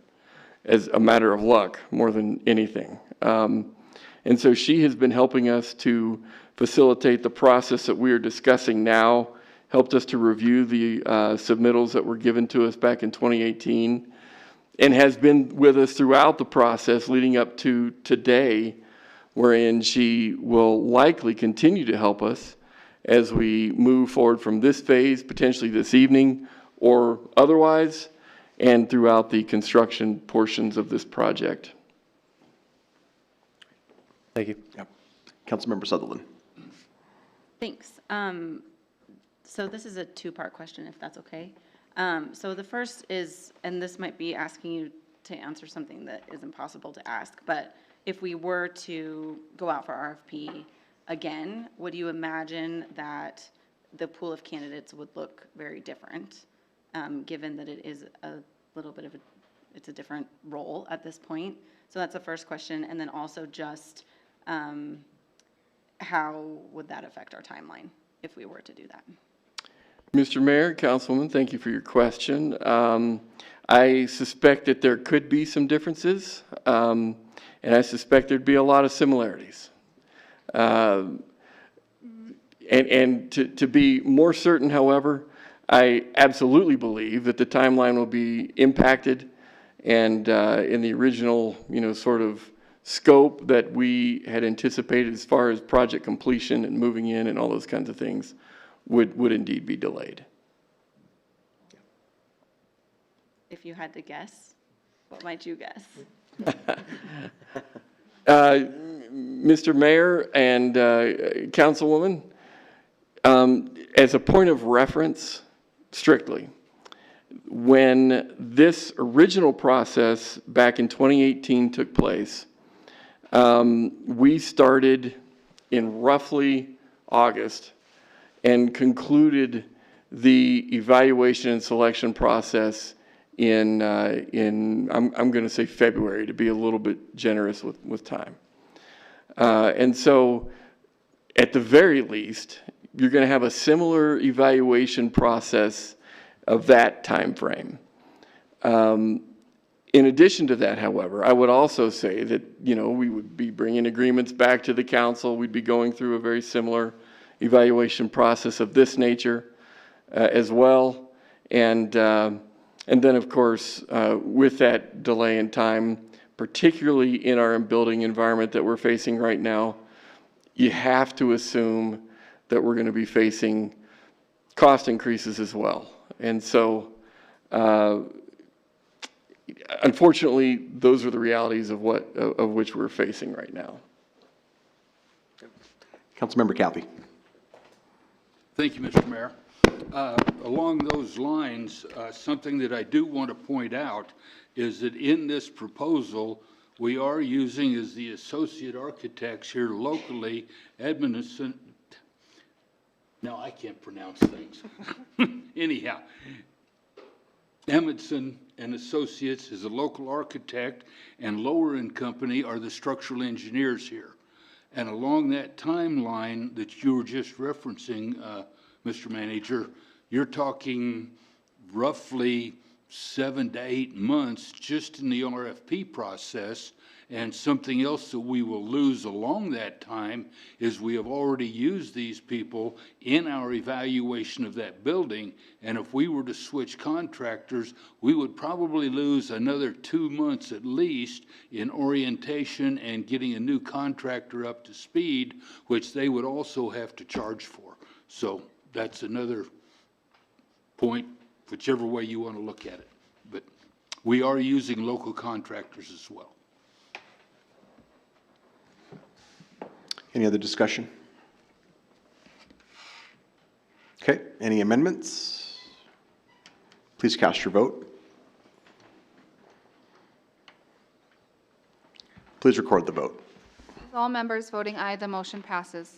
as a matter of luck more than anything. And so she has been helping us to facilitate the process that we are discussing now, helped us to review the submittals that were given to us back in 2018, and has been with us throughout the process leading up to today, wherein she will likely continue to help us as we move forward from this phase, potentially this evening or otherwise, and throughout the construction portions of this project. Thank you. Yep. Councilmember Sutherland. Thanks. So this is a 2-part question, if that's okay. So the first is, and this might be asking you to answer something that is impossible to ask, but if we were to go out for RFP again, would you imagine that the pool of candidates would look very different, given that it is a little bit of it's a different role at this point? So that's the first question. And then also just how would that affect our timeline if we were to do that? Mr. Mayor, Councilwoman, thank you for your question. I suspect that there could be some differences, and I suspect there'd be a lot of similarities. And to be more certain, however, I absolutely believe that the timeline will be impacted And in the original, sort of scope that we had anticipated as far as project completion and moving in and all those kinds of things would indeed be delayed. If you had to guess, what might you guess? Mr. Mayor and Councilwoman, as a point of reference, strictly, when this original process back in 2018 took place, we started in roughly August and concluded the evaluation and selection process in I'm going to say February, to be a little bit generous with time. And so at the very least, you're going to have a similar evaluation process of that time frame. In addition to that, however, I would also say that, we would be bringing agreements back to the council. We'd be going through a very similar evaluation process of this nature as well. And then, of course, with that delay in time, particularly in our building environment that we're facing right now, you have to assume that we're going to be facing cost increases as well. And so, unfortunately, those are the realities of which we're facing right now. Councilmember Cathey. Thank you, Mr. Mayor. Along those lines, something that I do want to point out is that in this proposal, we are using as the associate architects here locally, Edmondson. Now I can't pronounce things. Anyhow, Edmondson and Associates is a local architect, and Lower and Company are the structural engineers here. And along that timeline that you were just referencing, Mr. Manager, you're talking roughly 7 to 8 months just in the RFP process. And something else that we will lose along that time is we have already used these people in our evaluation of that building. And if we were to switch contractors, we would probably lose another 2 months at least in orientation and getting a new contractor up to speed, which they would also have to charge for. So that's another point, whichever way you want to look at it. But we are using local contractors as well. Any other discussion? Okay, any amendments? Please cast your vote. Please record the vote. With all members voting aye, the motion passes.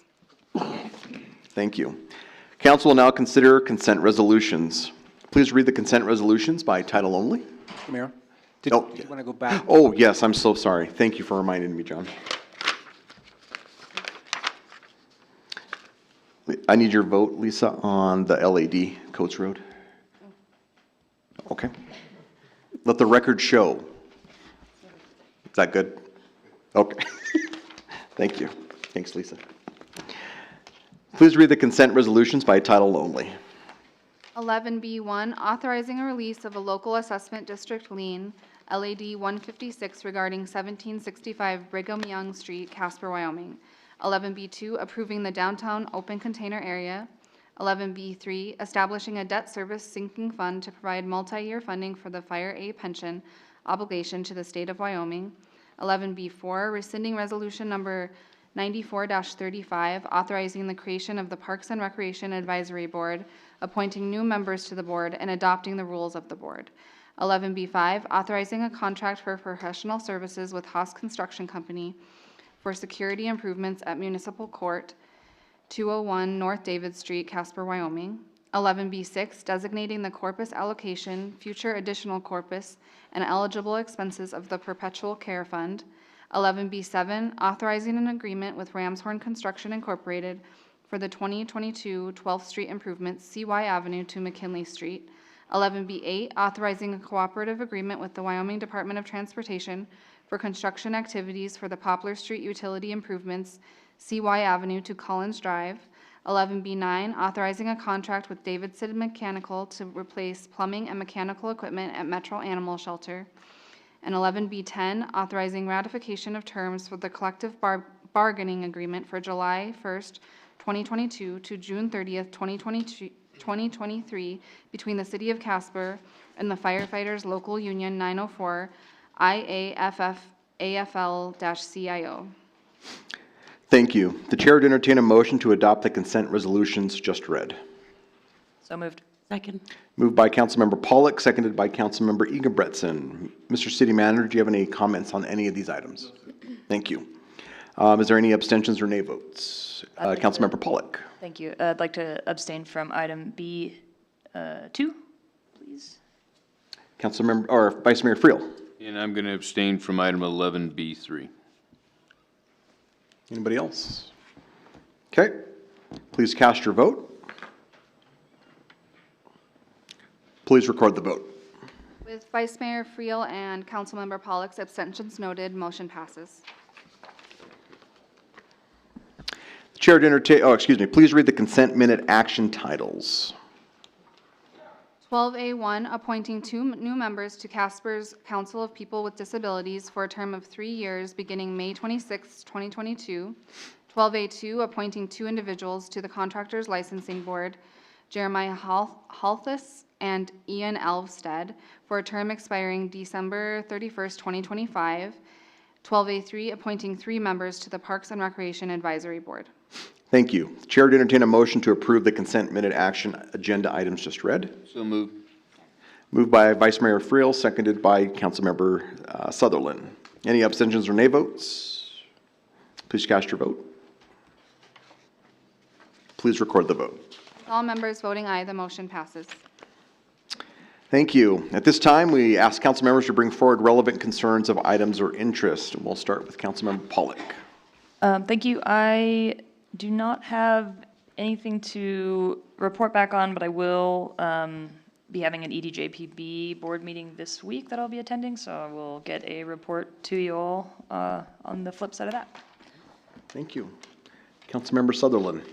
Thank you. Council will now consider consent resolutions. Please read the consent resolutions by title only. Mayor, did you want to go back? Oh, yes, I'm so sorry. Thank you for reminding me, John. I need your vote, Lisa, on the LAD Coates Road. Okay. Let the record show. Is that good? Okay. Thank you. Thanks, Lisa. Please read the consent resolutions by title only. 11B1, authorizing a release of a local assessment district lien, LAD 156, regarding 1765 Brigham Young Street, Casper, Wyoming. 11B2, approving the downtown open container area. 11B3, establishing a debt service sinking fund to provide multi-year funding for the Fire A pension obligation to the state of Wyoming. 11B4, rescinding resolution number 94-35, authorizing the creation of the Parks and Recreation Advisory Board, appointing new members to the board, and adopting the rules of the board. 11B5, authorizing a contract for professional services with Haas Construction Company for security improvements at Municipal Court, 201 North David Street, Casper, Wyoming. 11B6, designating the corpus allocation, future additional corpus, and eligible expenses of the Perpetual Care Fund. 11B7, authorizing an agreement with Ramshorn Construction Incorporated for the 2022 12th Street improvements, CY Avenue to McKinley Street. 11B8, authorizing a cooperative agreement with the Wyoming Department of Transportation for construction activities for the Poplar Street utility improvements, CY Avenue to Collins Drive. 11B9, authorizing a contract with Davidson Mechanical to replace plumbing and mechanical equipment at Metro Animal Shelter. And 11B10, authorizing ratification of terms for the collective bargaining agreement for July 1st, 2022 to June 30th, 2023 between the City of Casper and the Firefighters Local Union 904 IAFF-AFL-CIO. Thank you. The chair would entertain a motion to adopt the consent resolutions just read. So moved. Second. Moved by Councilmember Pollock, seconded by Councilmember Egan-Bretson. Mr. City Manager, do you have any comments on any of these items? Thank you. Is there any abstentions or nay votes? Councilmember Pollock. Thank you. I'd like to abstain from item B2, please. Councilmember, or Vice Mayor Friel. And I'm going to abstain from item 11B3. Anybody else? Okay. Please cast your vote. Please record the vote. With Vice Mayor Friel and Councilmember Pollock's abstentions noted, motion passes. The chair would entertain, please read the consent minute action titles. 12A1, appointing 2 new members to Casper's Council of People with Disabilities for a term of 3 years beginning May 26, 2022. 12A2, appointing 2 individuals to the Contractors Licensing Board, Jeremiah Halthus and Ian Elvstead, for a term expiring December 31st, 2025. 12A3, appointing 3 members to the Parks and Recreation Advisory Board. Thank you. The chair would entertain a motion to approve the consent minute action agenda items just read. So moved. Moved by Vice Mayor Friel, seconded by Councilmember Sutherland. Any abstentions or nay votes? Please cast your vote. Please record the vote. All members voting aye, the motion passes. Thank you. At this time, we ask council members to bring forward relevant concerns of items or interest. And we'll start with Councilmember Pollock. Thank you. I do not have anything to report back on, but I will be having an EDJPB board meeting this week that I'll be attending, so I will get a report to you all on the flip side of that. Thank you. Councilmember Sutherland.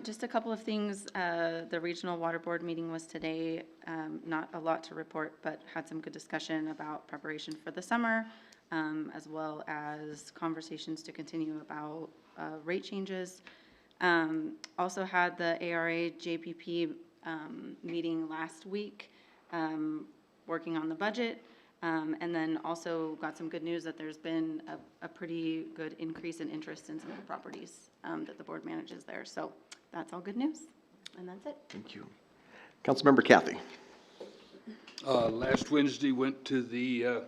Just a couple of things. The Regional Water Board meeting was today. Not a lot to report, but had some good discussion about preparation for the summer, as well as conversations to continue about rate changes. Also had the ARA JPP meeting last week, working on the budget. And then also got some good news that there's been a pretty good increase in interest in some of the properties that the board manages there. So that's all good news. And that's it. Thank you. Councilmember Kathy. Last Wednesday went to the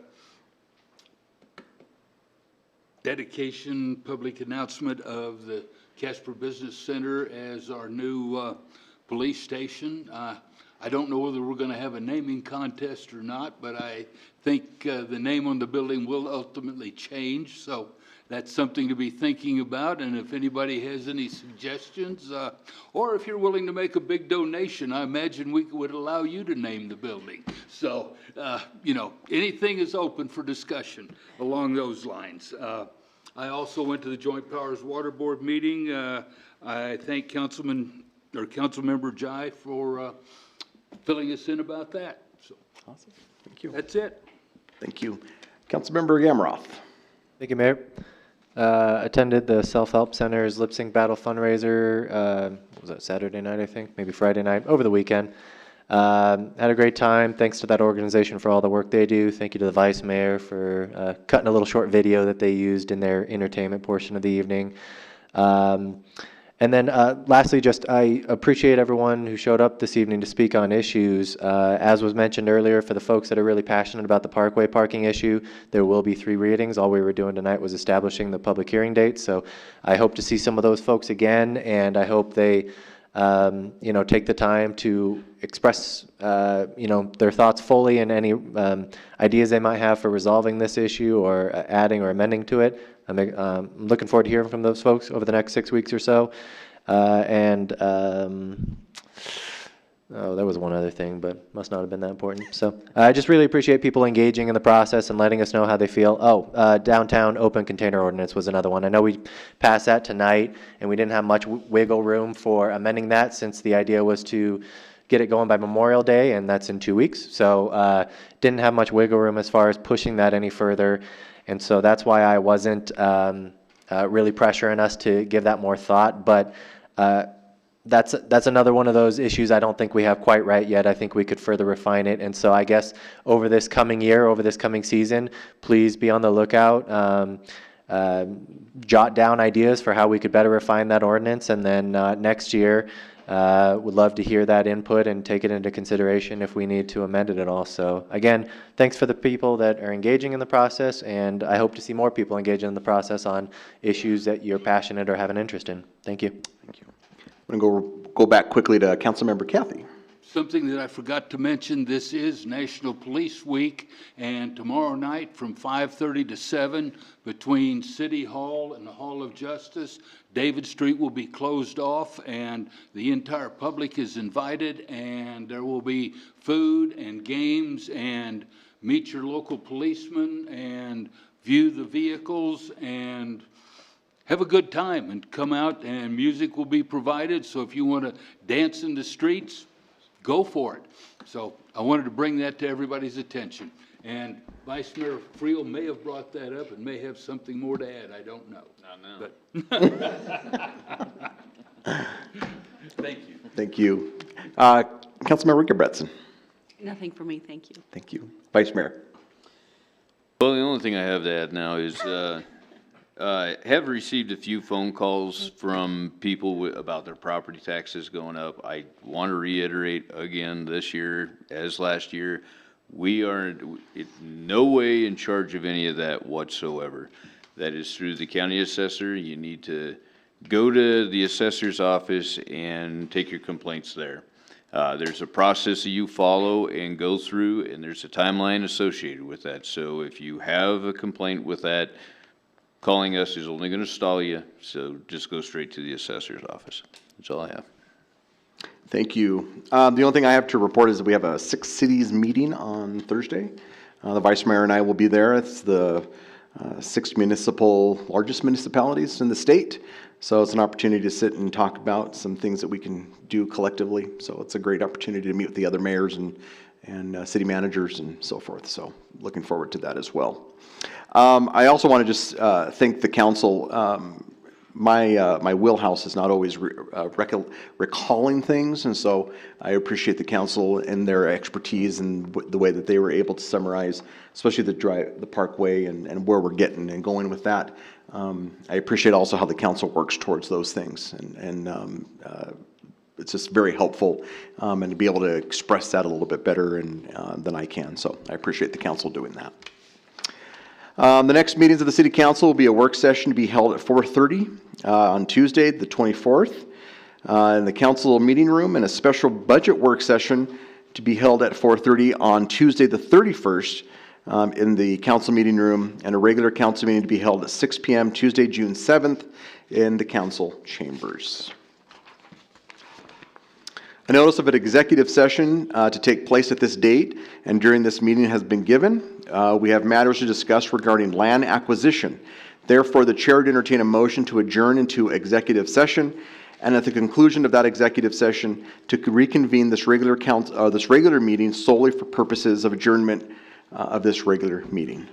dedication public announcement of the Casper Business Center as our new police station. I don't know whether we're going to have a naming contest or not, but I think the name on the building will ultimately change, so that's something to be thinking about. And if anybody has any suggestions, or if you're willing to make a big donation, I imagine we would allow you to name the building. So, you know, anything is open for discussion along those lines. I also went to the Joint Powers Water Board meeting. I thank Councilmember Jai for filling us in about that. So, awesome. Thank you. That's it. Thank you. Councilmember Gamroth. Thank you, Mayor. Attended the Self-Help Center's Lip Sync Battle fundraiser, was that Saturday night, I think, maybe Friday night, over the weekend. Had a great time. Thanks to that organization for all the work they do. Thank you to the Vice Mayor for cutting a little short video that they used in their entertainment portion of the evening. And then lastly, just I appreciate everyone who showed up this evening to speak on issues. As was mentioned earlier, for the folks that are really passionate about the Parkway parking issue, there will be 3 readings. All we were doing tonight was establishing the public hearing date. So I hope to see some of those folks again, and I hope they take the time to express their thoughts fully and any ideas they might have for resolving this issue or adding or amending to it. I'm looking forward to hearing from those folks over the next 6 weeks or so. Oh, there was one other thing, but must not have been that important. So I just really appreciate people engaging in the process and letting us know how they feel. Oh, downtown open container ordinance was another one. I know we passed that tonight, and we didn't have much wiggle room for amending that, since the idea was to get it going by Memorial Day, and that's in 2 weeks. So didn't have much wiggle room as far as pushing that any further. And so that's why I wasn't really pressuring us to give that more thought. But that's another one of those issues I don't think we have quite right yet. I think we could further refine it. And so I guess over this coming year, over this coming season, please be on the lookout. Jot down ideas for how we could better refine that ordinance. And then next year, would love to hear that input and take it into consideration if we need to amend it at all. So again, thanks for the people that are engaging in the process, and I hope to see more people engaging in the process on issues that you're passionate or have an interest in. Thank you. Thank you. I'm going to go back quickly to Councilmember Kathy. Something that I forgot to mention, this is National Police Week, and tomorrow night from 5:30 to 7 between City Hall and the Hall of Justice, David Street will be closed off and the entire public is invited, and there will be food and games, and meet your local policeman and view the vehicles and have a good time and come out, and music will be provided. So if you want to dance in the streets, go for it. So I wanted to bring that to everybody's attention. And Vice Mayor Friel may have brought that up and may have something more to add. I don't know. Not now. But thank you. Thank you. Councilmember Gebretson. Nothing for me, thank you. Thank you. Vice Mayor. Well, the only thing I have to add now is have received a few phone calls from people about their property taxes going up. I want to reiterate again, this year, as last year, we are in no way in charge of any of that whatsoever. That is through the county assessor. You need to go to the assessor's office and take your complaints there. There's a process that you follow and go through, and there's a timeline associated with that. So if you have a complaint with that, calling us is only going to stall you, so just go straight to the assessor's office. That's all I have. Thank you. The only thing I have to report is that we have a 6 cities meeting on Thursday. The Vice Mayor and I will be there. It's the 6 largest municipalities in the state. So it's an opportunity to sit and talk about some things that we can do collectively. So it's a great opportunity to meet with the other mayors and city managers and so forth. So looking forward to that as well. I also want to just thank the council. My wheelhouse is not always recalling things, and so I appreciate the council and their expertise and the way that they were able to summarize, especially the Parkway and where we're getting and going with that. I appreciate also how the council works towards those things, and it's just very helpful, and to be able to express that a little bit better than I can. So I appreciate the council doing that. The next meetings of the City Council will be a work session to be held at 4:30 on Tuesday, the 24th, in the council meeting room, and a special budget work session to be held at 4:30 on Tuesday, the 31st, in the council meeting room, and a regular council meeting to be held at 6 p.m. Tuesday, June 7th, in the council chambers. A notice of an executive session to take place at this date and during this meeting has been given. We have matters to discuss regarding land acquisition. Therefore, the chair would entertain a motion to adjourn into executive session, and at the conclusion of that executive session, to reconvene this regular meeting solely for purposes of adjournment of this regular meeting.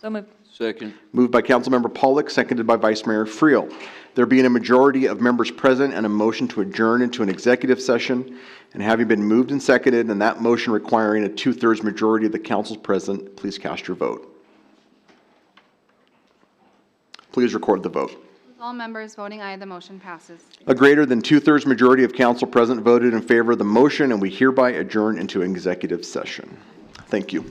So moved. Second. Moved by Councilmember Pollock, seconded by Vice Mayor Friel. There being a majority of members present and a motion to adjourn into an executive session, and having been moved and seconded, and that motion requiring a 2/3 majority of the councils present, please cast your vote. Please record the vote. With all members voting aye, the motion passes. A greater than 2/3 majority of council present voted in favor of the motion, and we hereby adjourn into executive session. Thank you.